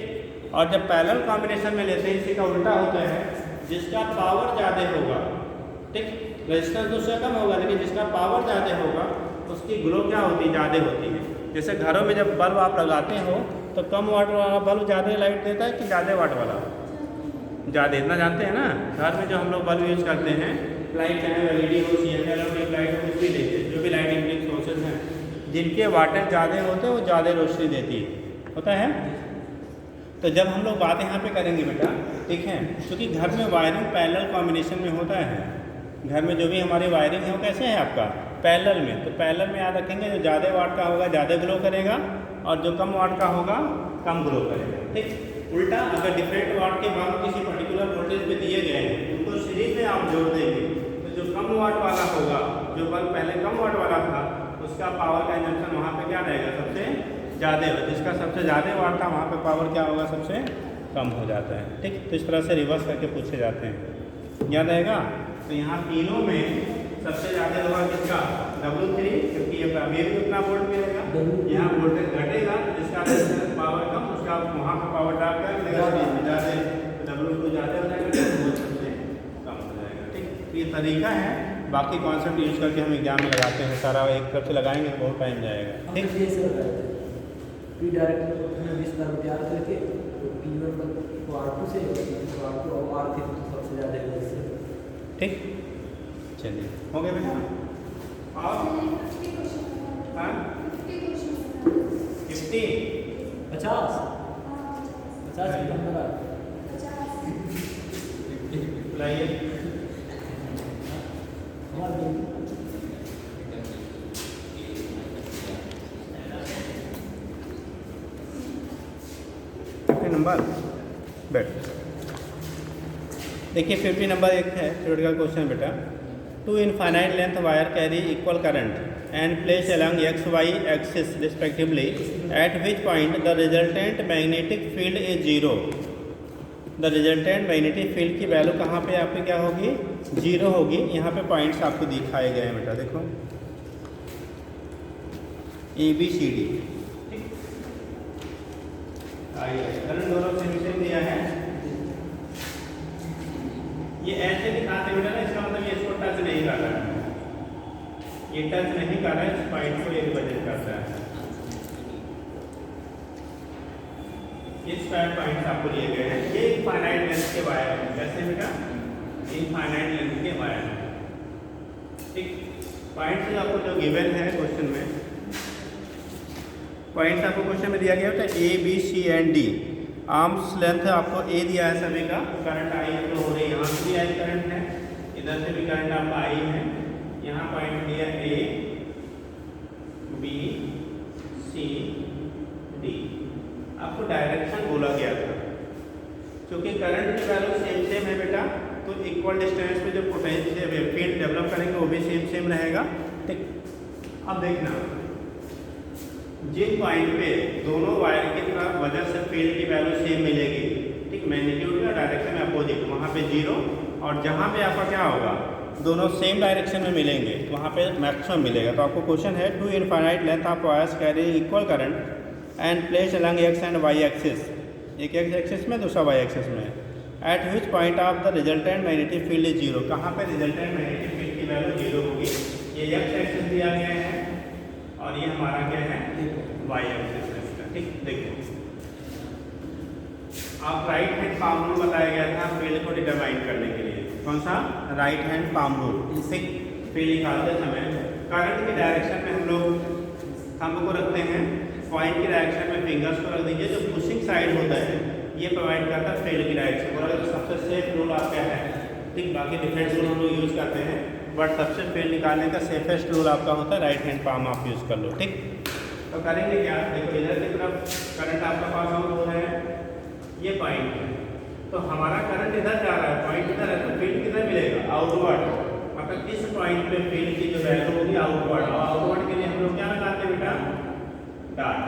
और जब पैरेलल कॉम्बिनेशन में लेते हैं इसी का उल्टा होता है, जिसका पावर ज़्यादा होगा, ठीक, रेजिस्टेंस उससे कम होगा, लेकिन जिसका पावर ज़्यादा होगा उसकी ग्लो क्या होती है? ज़्यादा होती है। जैसे घरों में जब बल्ब आप लगाते हो तो कम वाट वाला बल्ब ज़्यादा लाइट देता है कि ज़्यादा वाट वाला? ज़्यादा, इतना जानते हैं ना। घर में जो हम लोग बल्ब यूज़ करते हैं, लाइट चाहे LED हो, CFL हो, ट्यूब लाइट हो, कुछ भी देखिए, जो भी लाइट इमिटिंग सोर्सेज हैं, जिनके वाटेज ज़्यादा होते हैं वो ज़्यादा रोशनी देती है, होता है। तो जब हम लोग बात यहाँ पे करेंगे बेटा, ठीक है, क्योंकि घर में वायरिंग पैरेलल कॉम्बिनेशन में होता है, घर में जो भी हमारी वायरिंग है वो कैसे है आपका? पैरेलल में। तो पैरेलल में याद रखेंगे, जो ज़्यादा वाट का होगा ज़्यादा ग्लो करेगा, और जो कम वाट का होगा कम ग्लो करेगा। ठीक, उल्टा अगर डिफरेंट वाट के बल्ब किसी पर्टिकुलर वोल्टेज पे दिए गए हैं, उनको सीरीज में आप जोड़ देंगे तो जो कम वाट वाला होगा, जो बल्ब पहले कम वाट वाला था, उसका पावर का इंजक्शन वहाँ पे क्या रहेगा? सबसे ज़्यादा हो। जिसका सबसे ज़्यादा वाट था वहाँ पे पावर क्या होगा? सबसे कम हो जाता है। ठीक, तो इस तरह से रिवर्स करके पूछे जाते हैं, याद रहेगा। तो यहाँ तीनों में सबसे ज़्यादा होगा किसका W3, क्योंकि ये अभी भी उतना वोल्ट मिलेगा, यहाँ वोल्टेज घटेगा तो जिसका रेजिस्टेंस पावर कम उसका वहाँ का पावर ड्रॉप कर देगा, ज़्यादा W2 ज़्यादा हो जाएगा तो वोल्टेज कम हो जाएगा। ठीक, ये तरीका है, बाकी कॉन्सेप्ट यूज करके हम एग्जाम में लगाते हैं, सारा एक तरफ से लगाएंगे तो बहुत टाइम जाएगा। ठीक, पी डायरेक्ट में 20 बार तैयार करके P1 को R2 से R2 और R3 सबसे ज़्यादा है इससे। ठीक, चलिए हो गया बेटा। और हाँ 50 50 की नंबर लाइए। नंबर बैठ देखिए 50 नंबर एक है थ्योरेटिकल क्वेश्चन बेटा। Two infinite length wire carry equal current and place along X Y axis respectively at which point the resultant magnetic field is zero. The resultant magnetic field की value कहाँ पे आपकी क्या होगी, zero होगी। यहाँ पे पॉइंट्स आपको दिखाए गए हैं बेटा, देखो ABCD। करंट दोनों सेम दिया है, ये ऐसे दिखाते बेटा ना, इसका मतलब ये इसको टच नहीं कर रहा है, ये टच नहीं कर रहा है, इस पॉइंट को ये रिप्रेजेंट करता है। इस पॉइंट्स आपको लिए गए हैं, ये इनफाइनाइट लेंथ के वायर है। कैसे बेटा, इनफाइनाइट लेंथ के वायर है। ठीक, पॉइंट्स आपको जो गिवन है क्वेश्चन में, पॉइंट्स आपको क्वेश्चन में दिया गया होता है A, B, C and D। Arms length आपको A दिया है सभी का, करंट आई फ्लो हो रही है, यहाँ से भी आई करंट है, इधर से भी करंट आपका आई है। यहाँ पॉइंट दिया A, B, C, D। आपको डायरेक्शन बोला गया था, क्योंकि करंट की वैल्यू सेम है बेटा, तो इक्वल डिस्टेंस पे जो पोटेंशियल फील्ड डेवलप करेंगे वो भी सेम रहेगा। ठीक, अब देखना जिन पॉइंट पे दोनों वायर की तरफ वजह से फील्ड की वैल्यू सेम मिलेगी, ठीक, मैग्नीट्यूड में डायरेक्शन में अपोजिट, वहाँ पे जीरो, और जहाँ पे आपका क्या होगा दोनों सेम डायरेक्शन में मिलेंगे तो वहाँ पे मैक्सिमम मिलेगा। तो आपको क्वेश्चन है two infinite length of wires carry equal current and place along X and Y axis, एक एक्स एक्सिस में दूसरा वाई एक्सिस में, at which point of the resultant magnetic field is zero. कहाँ पे रिजल्टेंट मैग्नेटिक फील्ड की value zero होगी। ये x axis दिया गया है और ये हमारा क्या है वाई एक्सिस है। ठीक, देखो आप राइट हैंड पाम रूल बताया गया था फील्ड को डिटरमाइन करने के लिए। कौन सा, राइट हैंड पाम रूल। ठीक, फील्ड निकालते समय करंट की डायरेक्शन में हम लोग थंब को रखते हैं, पॉइंट की डायरेक्शन में फिंगर्स को रख दीजिए। जो पुशिंग साइड होता है ये प्रोवाइड करता है फील्ड की डायरेक्शन। और अगर सबसे सेफ रूल आपका है, ठीक, बाकी डिफरेंट रूल हम लोग यूज़ करते हैं, बट सबसे फील्ड निकालने का सेफेस्ट रूल आपका होता है राइट हैंड पाम आप यूज़ कर लो। ठीक, तो करेंगे क्या, देखो इधर की तरफ करंट आपका पास आउट हो रहा है, ये पॉइंट है, तो हमारा करंट इधर जा रहा है, पॉइंट इधर है, तो फील्ड किधर मिलेगा, आउटवर्ड। मतलब इस पॉइंट पे फील्ड की जो वैल्यू होगी आउटवर्ड, और आउटवर्ड के लिए हम लोग क्या लगाते हैं बेटा, डॉट।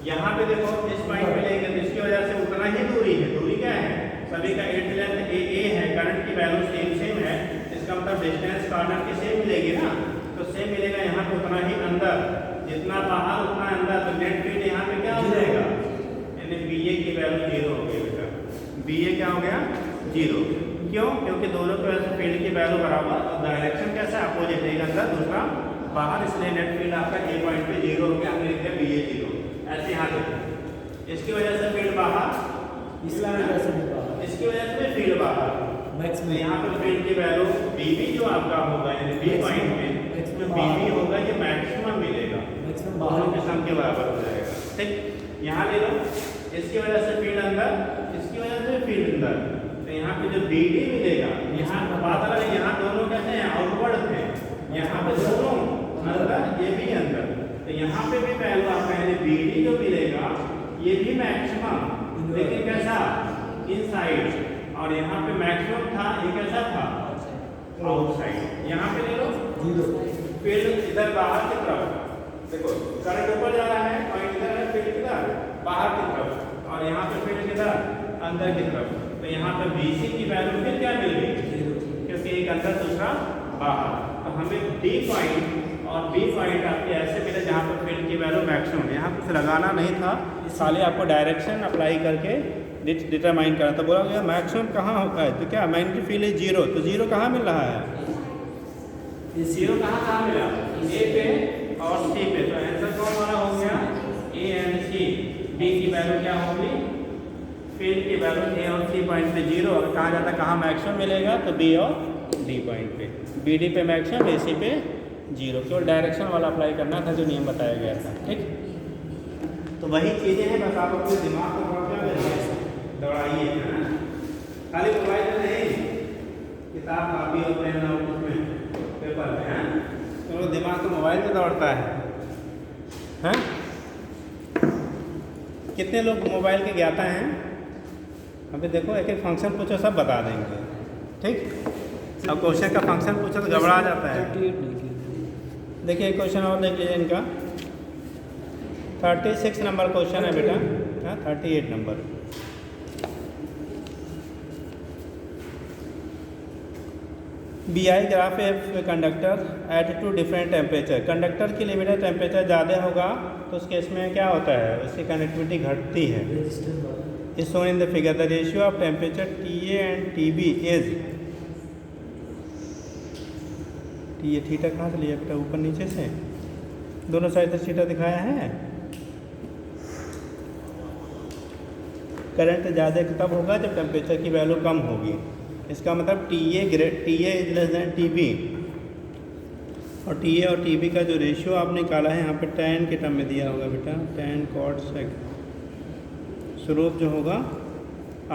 यहाँ पे देखो इस पॉइंट पे लेंगे तो इसकी वजह से उतना ही दूरी है, दूरी क्या है, सभी का एट लेंथ ए है, करंट की वैल्यू सेम है, इसका मतलब डिस्टेंस कॉर्नर की सेम मिलेगी ना, तो सेम मिलेगा यहाँ पे उतना ही अंदर, जितना बाहर उतना अंदर, तो नेट फील्ड यहाँ पे क्या हो जाएगा, यानी BA की वैल्यू जीरो हो गई बेटा। BA क्या हो गया, जीरो। क्यों, क्योंकि दोनों की वजह से फील्ड की वैल्यू बराबर, और डायरेक्शन कैसा अपोजिट है, अंदर दूसरा बाहर, इसलिए नेट फील्ड आपका ए पॉइंट पे जीरो हो गया, हमने लिख दिया BA जीरो। ऐसे यहाँ देखो इसकी वजह से फील्ड बाहर, इसकी वजह से फील्ड बाहर, मैक्सिमम यहाँ पे फील्ड की वैल्यू BB जो आपका होगा, यानी B पॉइंट में जो BB होगा ये मैक्सिमम मिलेगा, बाहर के सम के बराबर हो जाएगा। ठीक, यहाँ ले लो, इसकी वजह से फील्ड अंदर, इसकी वजह से फील्ड अंदर, तो यहाँ पे जो BD मिलेगा, यहाँ बात अलग है, यहाँ दोनों कैसे हैं, आउटवर्ड थे, यहाँ पे दोनों अंदर, ये भी अंदर, तो यहाँ पे भी वैल्यू आपका यानी BD जो मिलेगा ये भी मैक्सिमम, लेकिन कैसा, इनसाइड, और यहाँ पे मैक्सिमम था, ये कैसा था, आउटसाइड। यहाँ पे ले लो जीरो, फील्ड इधर बाहर की तरफ, देखो करंट ऊपर जा रहा है, पॉइंट इधर है, फील्ड किधर बाहर की तरफ, और यहाँ पे फील्ड किधर अंदर की तरफ, तो यहाँ पे BC की वैल्यू फिर क्या मिल गई, क्योंकि एक अंदर दूसरा बाहर, तो हमें डी पॉइंट और बी पॉइंट आपके ऐसे मिले जहाँ पर फील्ड की वैल्यू मैक्सिमम, यहाँ कुछ लगाना नहीं था, खाली आपको डायरेक्शन अप्लाई करके डिटरमाइन करना। तो बोला गया मैक्सिमम कहाँ होता है, तो क्या मैग्नेटिक फील्ड इज जीरो, तो जीरो कहाँ मिल रहा है, जीरो कहाँ मिला, ए पे और सी पे। तो आंसर कौन वाला हो गया, ए एंड सी। बी की वैल्यू क्या होगी, फील्ड की वैल्यू ए और सी पॉइंट पे जीरो, और कहाँ जाता है, कहाँ मैक्सिमम मिलेगा, तो बी और डी पॉइंट पे, बी डी पे मैक्सिमम, ए सी पे जीरो। केवल डायरेक्शन वाला अप्लाई करना था जो नियम बताया गया था। ठीक, तो वही चीज़ें हैं, बस आप अपने दिमाग को थोड़ा क्या करिए, दौड़ाइए, है ना, खाली मोबाइल में नहीं, किताब कापी और पेन और उसमें पेपर में, है तो दिमाग तो मोबाइल में दौड़ता है। कितने लोग मोबाइल के ज्ञाता हैं, अभी देखो एक एक फंक्शन पूछो सब बता देंगे। ठीक, अब क्वेश्चन का फंक्शन पूछो तो घबरा जाता है। देखिए क्वेश्चन और देख लीजिए इनका, 36 नंबर क्वेश्चन है बेटा, 38 number. B I graph a conductor at two different temperature. Conductor की लिमिट टेम्परेचर ज़्यादा होगा तो उस केस में क्या होता है, उसकी कनेक्टिविटी घटती है। Is shown in the figure the ratio of temperature T A and T B is, T A theta कहाँ से लिया बेटा, ऊपर नीचे से, दोनों साइड से थीटा दिखाया है। करंट ज़्यादा तब होगा जब टेम्परेचर की वैल्यू कम होगी, इसका मतलब T A is less than T B, और टी ए और टी बी का जो रेशियो आपने निकाला है यहाँ पे tan के टर्म में दिया होगा बेटा, tan cot sec, स्लोप जो होगा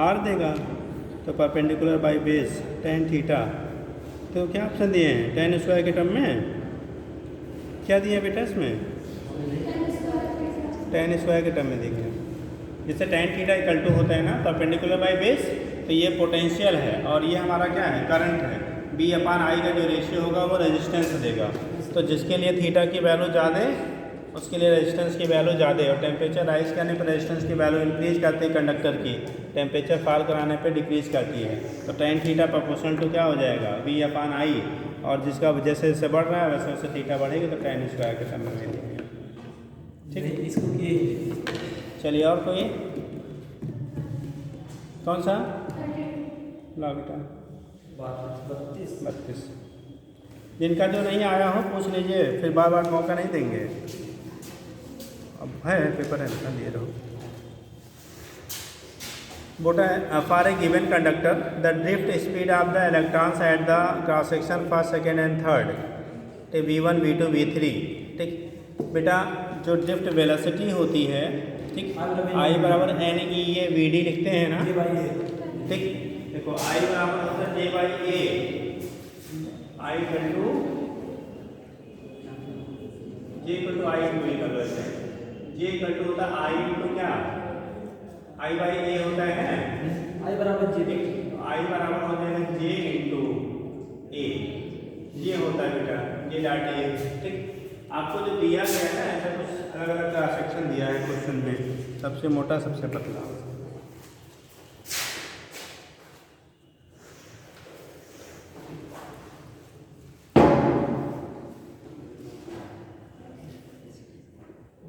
r देगा, तो perpendicular by base tan theta. तो क्या ऑप्शन दिए हैं, tan स्क्वायर के टर्म में क्या दिया बेटा, इसमें tan स्क्वायर के टर्म में देखिए, जिससे tan थीटा इक्वल टू होता है ना परपेंडिकुलर बाई बेस, तो ये पोटेंशियल है और ये हमारा क्या है, करंट है। बी अपान आई का जो रेशियो होगा वो रेजिस्टेंस देगा, तो जिसके लिए थीटा की वैल्यू ज़्यादा उसके लिए रेजिस्टेंस की वैल्यू ज़्यादा, और टेम्परेचर राइज करने पर रेजिस्टेंस की वैल्यू इंक्रीज करती है कंडक्टर की, टेम्परेचर फॉल कराने पर डिक्रीज करती है। तो tan थीटा प्रोपोर्शनल टू क्या हो जाएगा, बी अपान आई, और जिसका जैसे जैसे बढ़ रहा है वैसे वैसे थीटा बढ़ेगी, तो tan स्क्वायर के टर्म में मिलेगी। ठीक है, इसको चलिए और कोई, कौन सा ला बेटा, 32। जिनका जो नहीं आया हो पूछ लीजिए, फिर बार बार मौका नहीं देंगे। अब है पेपर है बेटा, लिए रहो। बोटा for a given conductor the drift speed of the electrons at the cross section first second and third, V1 V2 V3। ठीक बेटा, जो ड्रिफ्ट वेलोसिटी होती है, ठीक, आई बराबर n e A v d लिखते हैं ना, ठीक, देखो आई बराबर होता है J by A, I equal to J equal to I into कर लो ऐसे, जे इक्वल टू होता है आई इंटू क्या, आई बाई ए होता है, आई बराबर जे, आई बराबर हो जाएगा जे इंटू ए, ये होता है बेटा जे डॉट ए। ठीक, आपको जो दिया गया है ऐसा कुछ अलग अलग का सेक्शन दिया है क्वेश्चन में, सबसे मोटा सबसे पतला।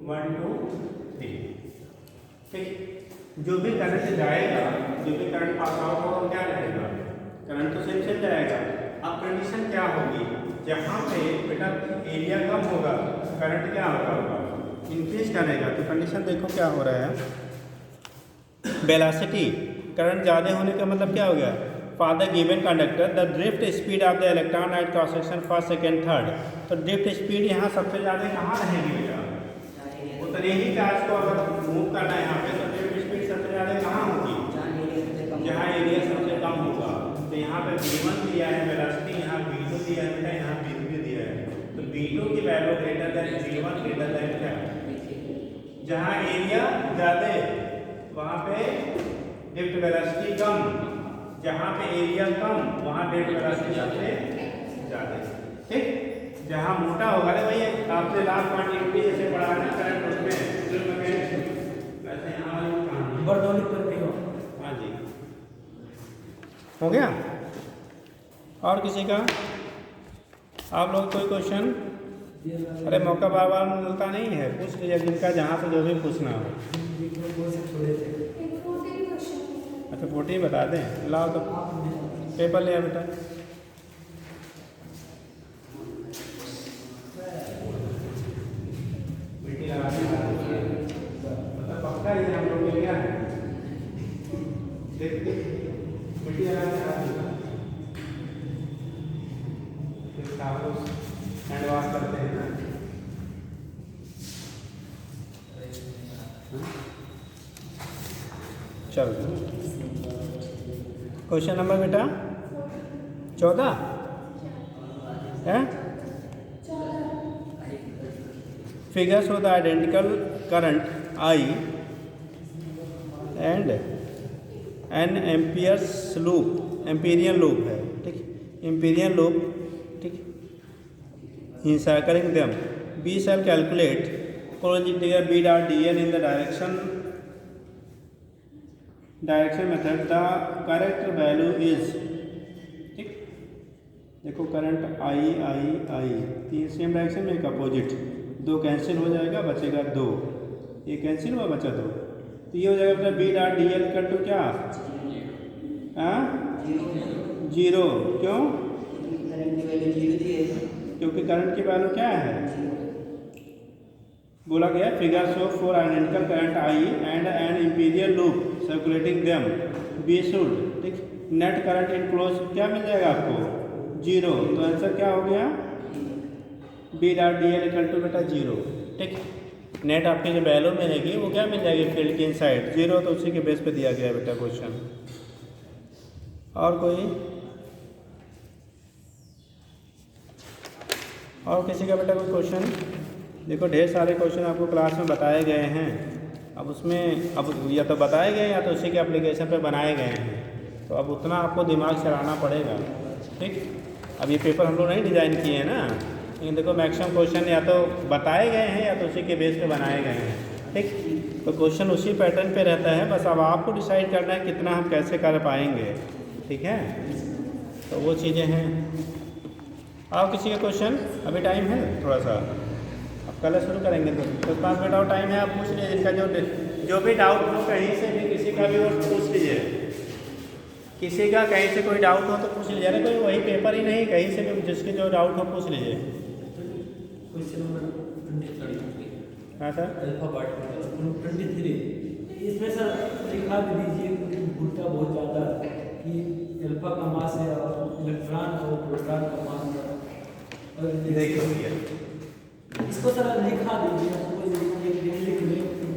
One two three. ठीक, जो भी करंट जाएगा, जो भी करंट पास आउट होगा वो क्या रहेगा, करंट तो सेम सेम जाएगा। अब कंडीशन क्या होगी, जहाँ पे बेटा एरिया कम होगा करंट क्या होगा, इंक्रीज करेगा। तो कंडीशन देखो क्या हो रहा है, वेलोसिटी करंट ज़्यादा होने का मतलब क्या हो गया, for the given conductor the drift speed of the electron at cross section first second third. तो ड्रिफ्ट स्पीड यहाँ सबसे ज़्यादा कहाँ रहेगी बेटा, उतने ही चार्ज को अगर मूव करना है यहाँ पे, तो ड्रिफ्ट स्पीड सबसे ज़्यादा कहाँ होगी, जहाँ एरिया सबसे कम होगा। तो यहाँ पे V1 दिया है वेलोसिटी, यहाँ V2 दिया है बेटा, यहाँ V3 दिया है। तो V2 की value greater than V1 greater than क्या, जहाँ एरिया ज़्यादा वहाँ पे ड्रिफ्ट वेलोसिटी कम, जहाँ पे एरिया कम वहाँ ड्रिफ्ट वेलोसिटी सबसे ज़्यादा। ठीक, जहाँ मोटा होगा ना भैया, आपसे लास्ट क्वांटिटी जैसे पढ़ा है ना करंट, उसमें वैसे यहाँ बर्दौली पर भी हो। हाँ जी, हो गया। और किसी का आप लोग कोई क्वेश्चन? अरे मौका बार बार मिलता नहीं है, पूछ लीजिए जिनका जहाँ से जो भी पूछना हो। अच्छा 14 बता दें, लाओ तो पेपर ले आ बेटा। मतलब पक्का ही हम लोग क्या है देखते मिट्टी हैंड वॉश करते हैं ना। चलो क्वेश्चन नंबर बेटा 14 है। Figures of the identical current I and an Ampere's loop, Amperian loop है, ठीक, Amperian loop, ठीक, encircling them. We shall calculate closing B dot dn in the direction method. The correct value is, ठीक, देखो current I तीन same direction में, एक opposite, दो cancel हो जाएगा, बचेगा 2, ये कैंसिल हुआ, बचा 2, तो ये हो जाएगा अपना B dot D L equal to क्या? 0। क्यों? क्योंकि करंट की वैल्यू क्या है? बोला गया figure show four identical current I and an imperial loop circulating them be should, ठीक, नेट करंट इन क्लोज क्या मिल जाएगा आपको? 0। तो आंसर क्या हो गया? B dot D L equal to बेटा 0, ठीक। नेट आपकी जो वैल्यू मिलेगी वो क्या मिल जाएगी? फील्ड की इनसाइड 0, तो उसी के बेस पे दिया गया है बेटा क्वेश्चन। और कोई और किसी का बेटा कोई क्वेश्चन? देखो ढेर सारे क्वेश्चन आपको क्लास में बताए गए हैं, अब उसमें अब या तो बताए गए या तो उसी के एप्लीकेशन पे बनाए गए हैं, तो अब उतना आपको दिमाग चलाना पड़ेगा, ठीक। अब ये पेपर हम लोग नहीं डिज़ाइन किए हैं ना, लेकिन देखो मैक्सिमम क्वेश्चन या तो बताए गए हैं या तो उसी के बेस पे बनाए गए हैं, ठीक। तो क्वेश्चन उसी पैटर्न पे रहता है, बस अब आपको डिसाइड करना है कितना हम कैसे कर पाएंगे, ठीक है। तो वो चीज़ें हैं। और किसी का क्वेश्चन? अभी टाइम है थोड़ा सा, अब कल शुरू करेंगे तो 5 मिनट और टाइम है, आप पूछ लीजिए जिनका जो भी डाउट हो कहीं से भी, किसी का भी वो पूछ लीजिए, किसी का कहीं से कोई डाउट हो तो पूछ लीजिए। अरे कोई वही पेपर ही नहीं, कहीं से भी जिसके जो डाउट हो पूछ लीजिए। हाँ सर, अल्फाबेट 23 इसमें सर लिखा भी दीजिए, उल्टा बहुत ज़्यादा कि अल्फा का मास है और इलेक्ट्रॉन और प्रोटॉन का मास है, और देखिए इसको सर लिखा दीजिए,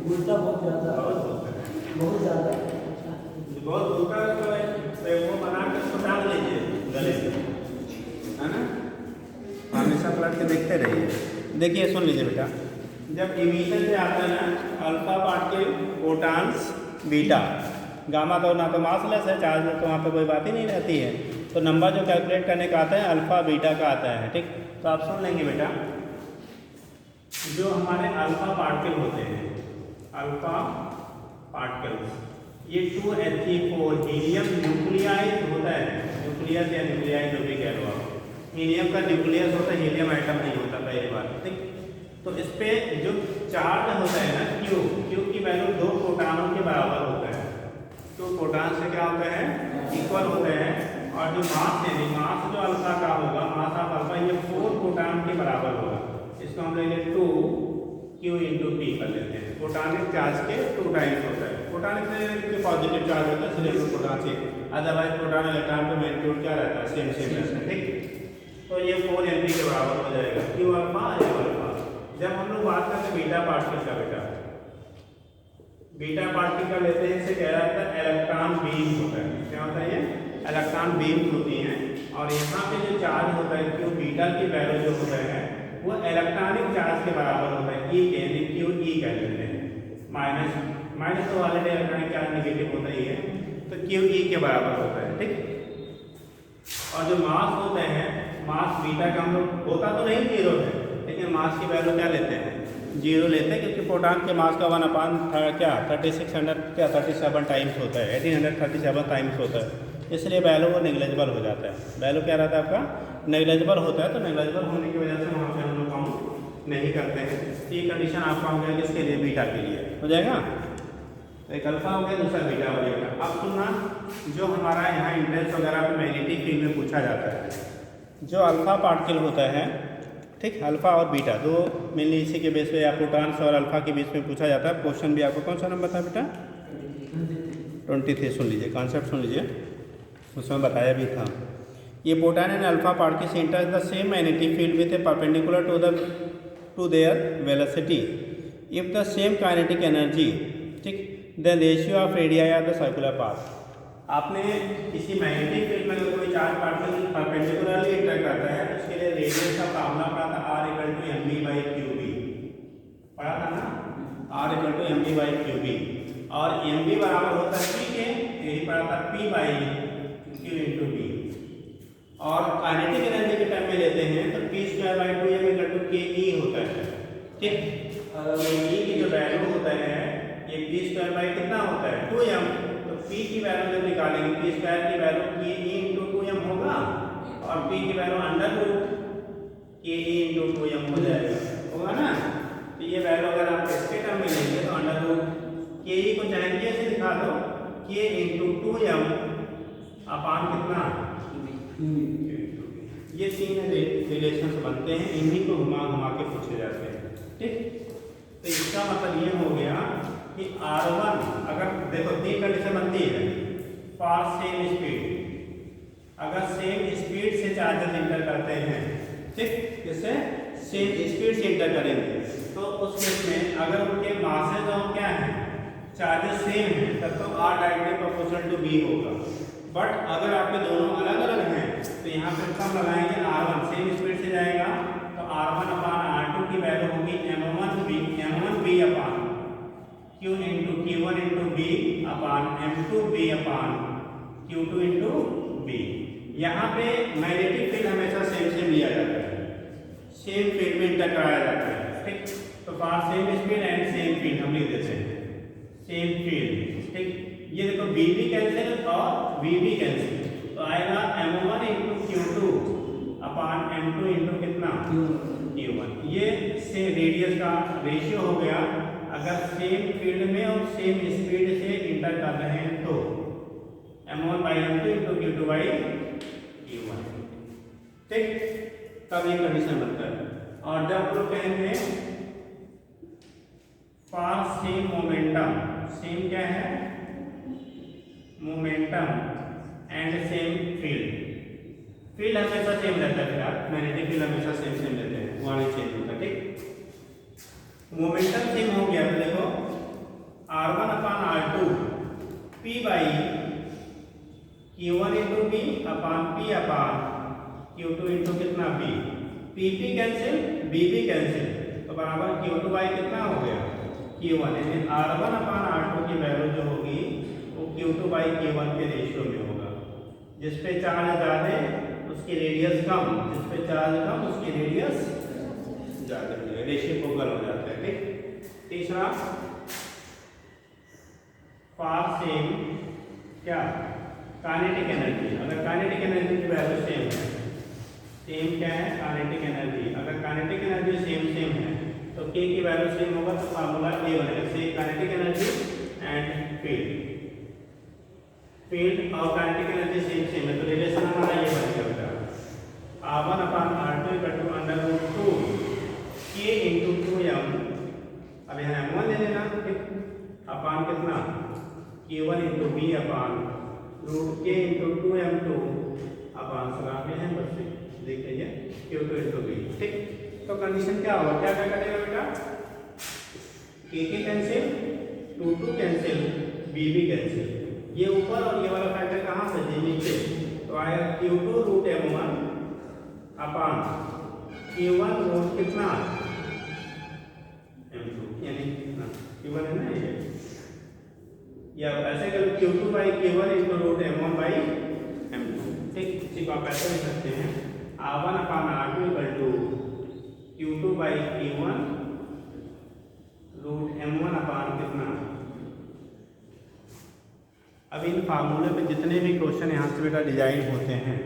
उल्टा बहुत ज़्यादा बहुत उल्टा तो वो बना के उसको डाल लीजिए गले से, है ना, हमेशा पलट के देखते रहिए। देखिए सुन लीजिए बेटा, जब इमिशन से आता है ना alpha particle, protons, beta, gamma तो ना तो मासलेस है, चार्ज तो वहाँ पे कोई बात ही नहीं रहती है, तो नंबर जो कैलकुलेट करने का आता है अल्फा बीटा का आता है, ठीक। तो आप सुन लेंगे बेटा, जो हमारे अल्फा पार्टिकल होते हैं, अल्फा पार्टिकल्स, ये 2He4 हीलियम न्यूक्लियाइज होता है, न्यूक्लियस या न्यूक्लियाइज जो भी कह लो आप, हीलियम का न्यूक्लियस होता है, हीलियम आइटम नहीं होता पहली बार, ठीक। तो इस पे जो चार्ज होता है ना क्यू की वैल्यू 2 प्रोटॉनों के बराबर होता है, 2 प्रोटॉन से क्या होता है? इक्वल होते हैं, और जो मास है, मास जो अल्फा का होगा, मास ऑफ अल्फा ये 4 प्रोटॉन के बराबर होगा, इसको हम लेंगे 2Q × P कर लेते हैं। प्रोटॉनिक चार्ज के 2 टाइम्स होता है, प्रोटॉनिक से पॉजिटिव चार्ज होता है, इसलिए प्रोटॉन से, अदरवाइज प्रोटॉन इलेक्ट्रॉन का मैग्नीट्यूड क्या रहता है? सेम रहता है, ठीक। तो ये 4 Np के बराबर हो जाएगा, Q अल्फा या अल्फा। जब हम लोग बात करते हैं बीटा पार्टिकल का बेटा, बीटा पार्टिकल लेते हैं, इसे कह रहा था इलेक्ट्रॉन बीम होता है, क्या होता है? ये इलेक्ट्रॉन बीम होती हैं, और यहाँ पे जो चार्ज होता है क्यू बीटा की वैल्यू जो होता है वो इलेक्ट्रॉनिक चार्ज के बराबर होता है, ई के, यानी क्यू ई कह लेते हैं, माइनस तो वाले इलेक्ट्रॉनिक चार्ज नेगेटिव होता ही है, तो क्यू ई के बराबर होता है, ठीक। और जो मास होते हैं, मास बीटा का हम लोग होता तो नहीं 0 है, लेकिन मास की वैल्यू क्या लेते हैं? 0 लेते हैं, क्योंकि प्रोटॉन के मास का 37 टाइम्स होता है, 1837 टाइम्स होता है, इसलिए वैल्यू वो निगलेजिबल हो जाता है। वैल्यू क्या रहता है आपका? नेग्लेजिबल होता है तो नेग्लेजिबल होने की वजह से वहाँ पे हम लोग काउंट नहीं करते हैं। तो ये कंडीशन आपका हो गया किसके लिए, बीटा के लिए हो जाएगा। तो एक अल्फा हो गया, दूसरा बीटा हो जाएगा। अब सुनना, जो हमारा यहाँ इंडेक्स वगैरह पे मैग्नेटिक फील्ड में पूछा जाता है, जो अल्फा पार्टिकल होता है, ठीक, अल्फा और बीटा दो मेनली इसी के बेस पे या प्रोटॉन्स और अल्फा के बीच में पूछा जाता है। क्वेश्चन भी आपको कौन सा नंबर था बेटा, 23 सुन लीजिए, कॉन्सेप्ट सुन लीजिए, उसमें बताया भी था। ये proton and alpha particles enter the same magnetic field with a perpendicular to their velocity if the same kinetic energy, ठीक, the ratio of radii of the circular path. आपने किसी मैग्नेटिक फील्ड में अगर कोई चार्ज पार्टिकल परपेंडिकुलरली एंटर करता है तो उसके लिए रेडियस का फॉर्मूला पड़ा था R=mv/qb, पढ़ा था ना, R=mv/qb, और mv बराबर होता है p के, यही पड़ा था p/q/b। और काइनेटिक एनर्जी के टर्म में लेते हैं तो p²/2m/ke होता है, ठीक। के की जो वैल्यू होता है ये p² कितना होता है 2m, तो p की वैल्यू जब निकालेंगे p² की वैल्यू ke/2m होगा और p की वैल्यू √ke/2m हो जाएगा, होगा ना। तो ये वैल्यू अगर आप इसके टर्म में लेंगे तो √ke को चाहेंगे ऐसे दिखा दो k/2m अपान कितना, ये तीन रिलेशंस बनते हैं, इन्हीं को घुमा के पूछे जाते हैं, ठीक। तो इसका मतलब ये हो गया कि R1 अगर देखो तीन कंडीशन बनती है फॉर सेम स्पीड, अगर सेम स्पीड से चार्जेस इंटर करते हैं, ठीक, जैसे सेम स्पीड से इंटर करेंगे तो उस केस में अगर उनके मासेस और क्या है, चार्जेस सेम है, तब तो R directly proportional to B होगा। बट अगर आपके दोनों अलग अलग हैं तो यहाँ पे कम लगाएंगे, R1 सेम स्पीड से जाएगा तो R1/R2 की वैल्यू होगी m1b अपान q/q1b अपान m2b/q2b। यहाँ पे मैग्नेटिक फील्ड हमेशा सेम लिया जाता है, सेम फील्ड में इंटर कराया जाता है, ठीक। तो for same speed and same field हम लिख देते हैं, सेम फील्ड, ठीक। ये देखो b भी कैंसिल और v भी कैंसिल, तो आएगा m1/q2 अपान m2 कितना q1। ये से रेडियस का रेशियो हो गया अगर सेम फील्ड में और सेम स्पीड से इंटर कर रहे हैं तो m1/m2 q2/q1, ठीक। तब ये कंडीशन बनता है। और जब लोग कहेंगे फॉर सेम मोमेंटम, सेम क्या है मोमेंटम एंड सेम फील्ड हमेशा सेम रहता है, फिलहाल मैग्नेटिक फील्ड हमेशा सेम रहते हैं, वहाँ नहीं चेंज होता, ठीक। मोमेंटम सेम हो गया तो देखो R1/R2 p/q1/b अपान p/q2 कितना b, p कैंसिल b भी कैंसिल, तो बराबर q2 कितना हो गया q1, यानी R1/R2 की वैल्यू जो होगी q2/q1 के रेशियो में होगा। जिस पे चार्ज ज़्यादा उसकी रेडियस कम, जिस पे चार्ज कम उसकी रेडियस ज़्यादा हो जाएगा, रेसिप्रोकल हो जाता है, ठीक। तीसरा फॉर सेम क्या काइनेटिक एनर्जी, अगर काइनेटिक एनर्जी की वैल्यू सेम है, सेम क्या है काइनेटिक एनर्जी, अगर काइनेटिक एनर्जी सेम है तो k की वैल्यू सेम होगा तो फार्मूला a बनेगा, same kinetic energy and field और काइनेटिक एनर्जी सेम है, तो रिलेशन हमारा ये बनेगा बेटा R1/R2 √2 k/2m, अब यहाँ m1 ले लेना, अपान कितना q1/b अपान √k/2m2 अपान सलाम है, बस देखिए q2/b, ठीक। तो कंडीशन क्या होगा, क्या करेगा बेटा, k कैंसिल, 2 कैंसिल, b भी कैंसिल, ये ऊपर और ये वाला फैक्टर कहाँ से जी नीचे, तो आएगा q2√m1 अपान q1 कितना m2, यानी q1 है ना ये, या ऐसे करो q2/q1 √m1/m2, ठीक। इसी को आप ऐसे लिख सकते हैं R1/R2 q2/q1 √m1 अपान कितना। अब इन फार्मूले पे जितने भी क्वेश्चन यहाँ से बेटा डिजाइन होते हैं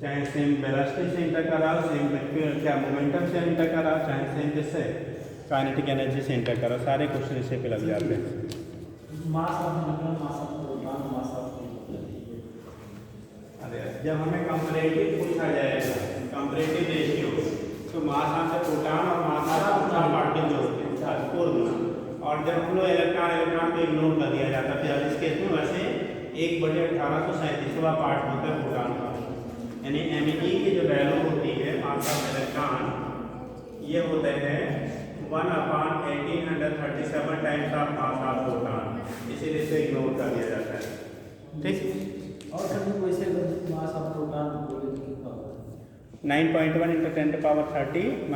चाहे सेम वेलोसिटी से इंटर कराओ, सेम क्या मोमेंटम से इंटर कराओ, चाहे सेम जिससे काइनेटिक एनर्जी से इंटर कराओ, सारे क्वेश्चन इसी पे लग जाते हैं। अरे जब हमें कंपैरेटिव पूछा जाएगा, कंपैरेटिव रेशियो, तो मास ऑफ द प्रोटॉन और मास ऑफ द पार्टिकल जो होते हैं 4 गुना, और जब हम लोग इलेक्ट्रॉन को इग्नोर कर दिया जाता है। अब इस केस में वैसे 1/1837वां पार्ट होता है प्रोटॉन का, यानी Me की जो वैल्यू होती है मास ऑफ इलेक्ट्रॉन, ये होते हैं 1/1837 times of mass of proton, इसीलिए इसे इग्नोर कर दिया जाता है। ठीक, और कभी कोई से मास ऑफ प्रोटॉन बोले तो कितना होगा? 9.1 × 10⁻30 -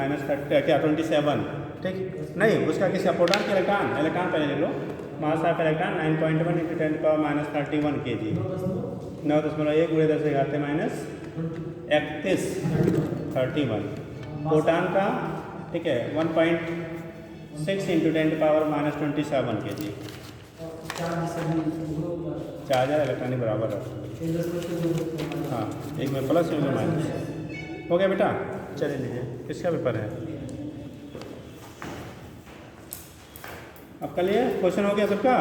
27। ठीक, नहीं उसका किसी प्रोटॉन के इलेक्ट्रॉन पहले ले लो। Mass of electron 9.1 × 10⁻31 kg, 9.1 × 10⁻31 proton का। ठीक है, 1.6 × 10⁻27 kg। चार्ज और इलेक्ट्रॉन बराबर है। हाँ, एक में प्लस एक में माइनस। हो गया बेटा, चलिए लीजिए, किसका पेपर है? अब कल ये क्वेश्चन हो गया सबका,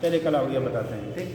चलिए कल आओगे बताते हैं। ठीक।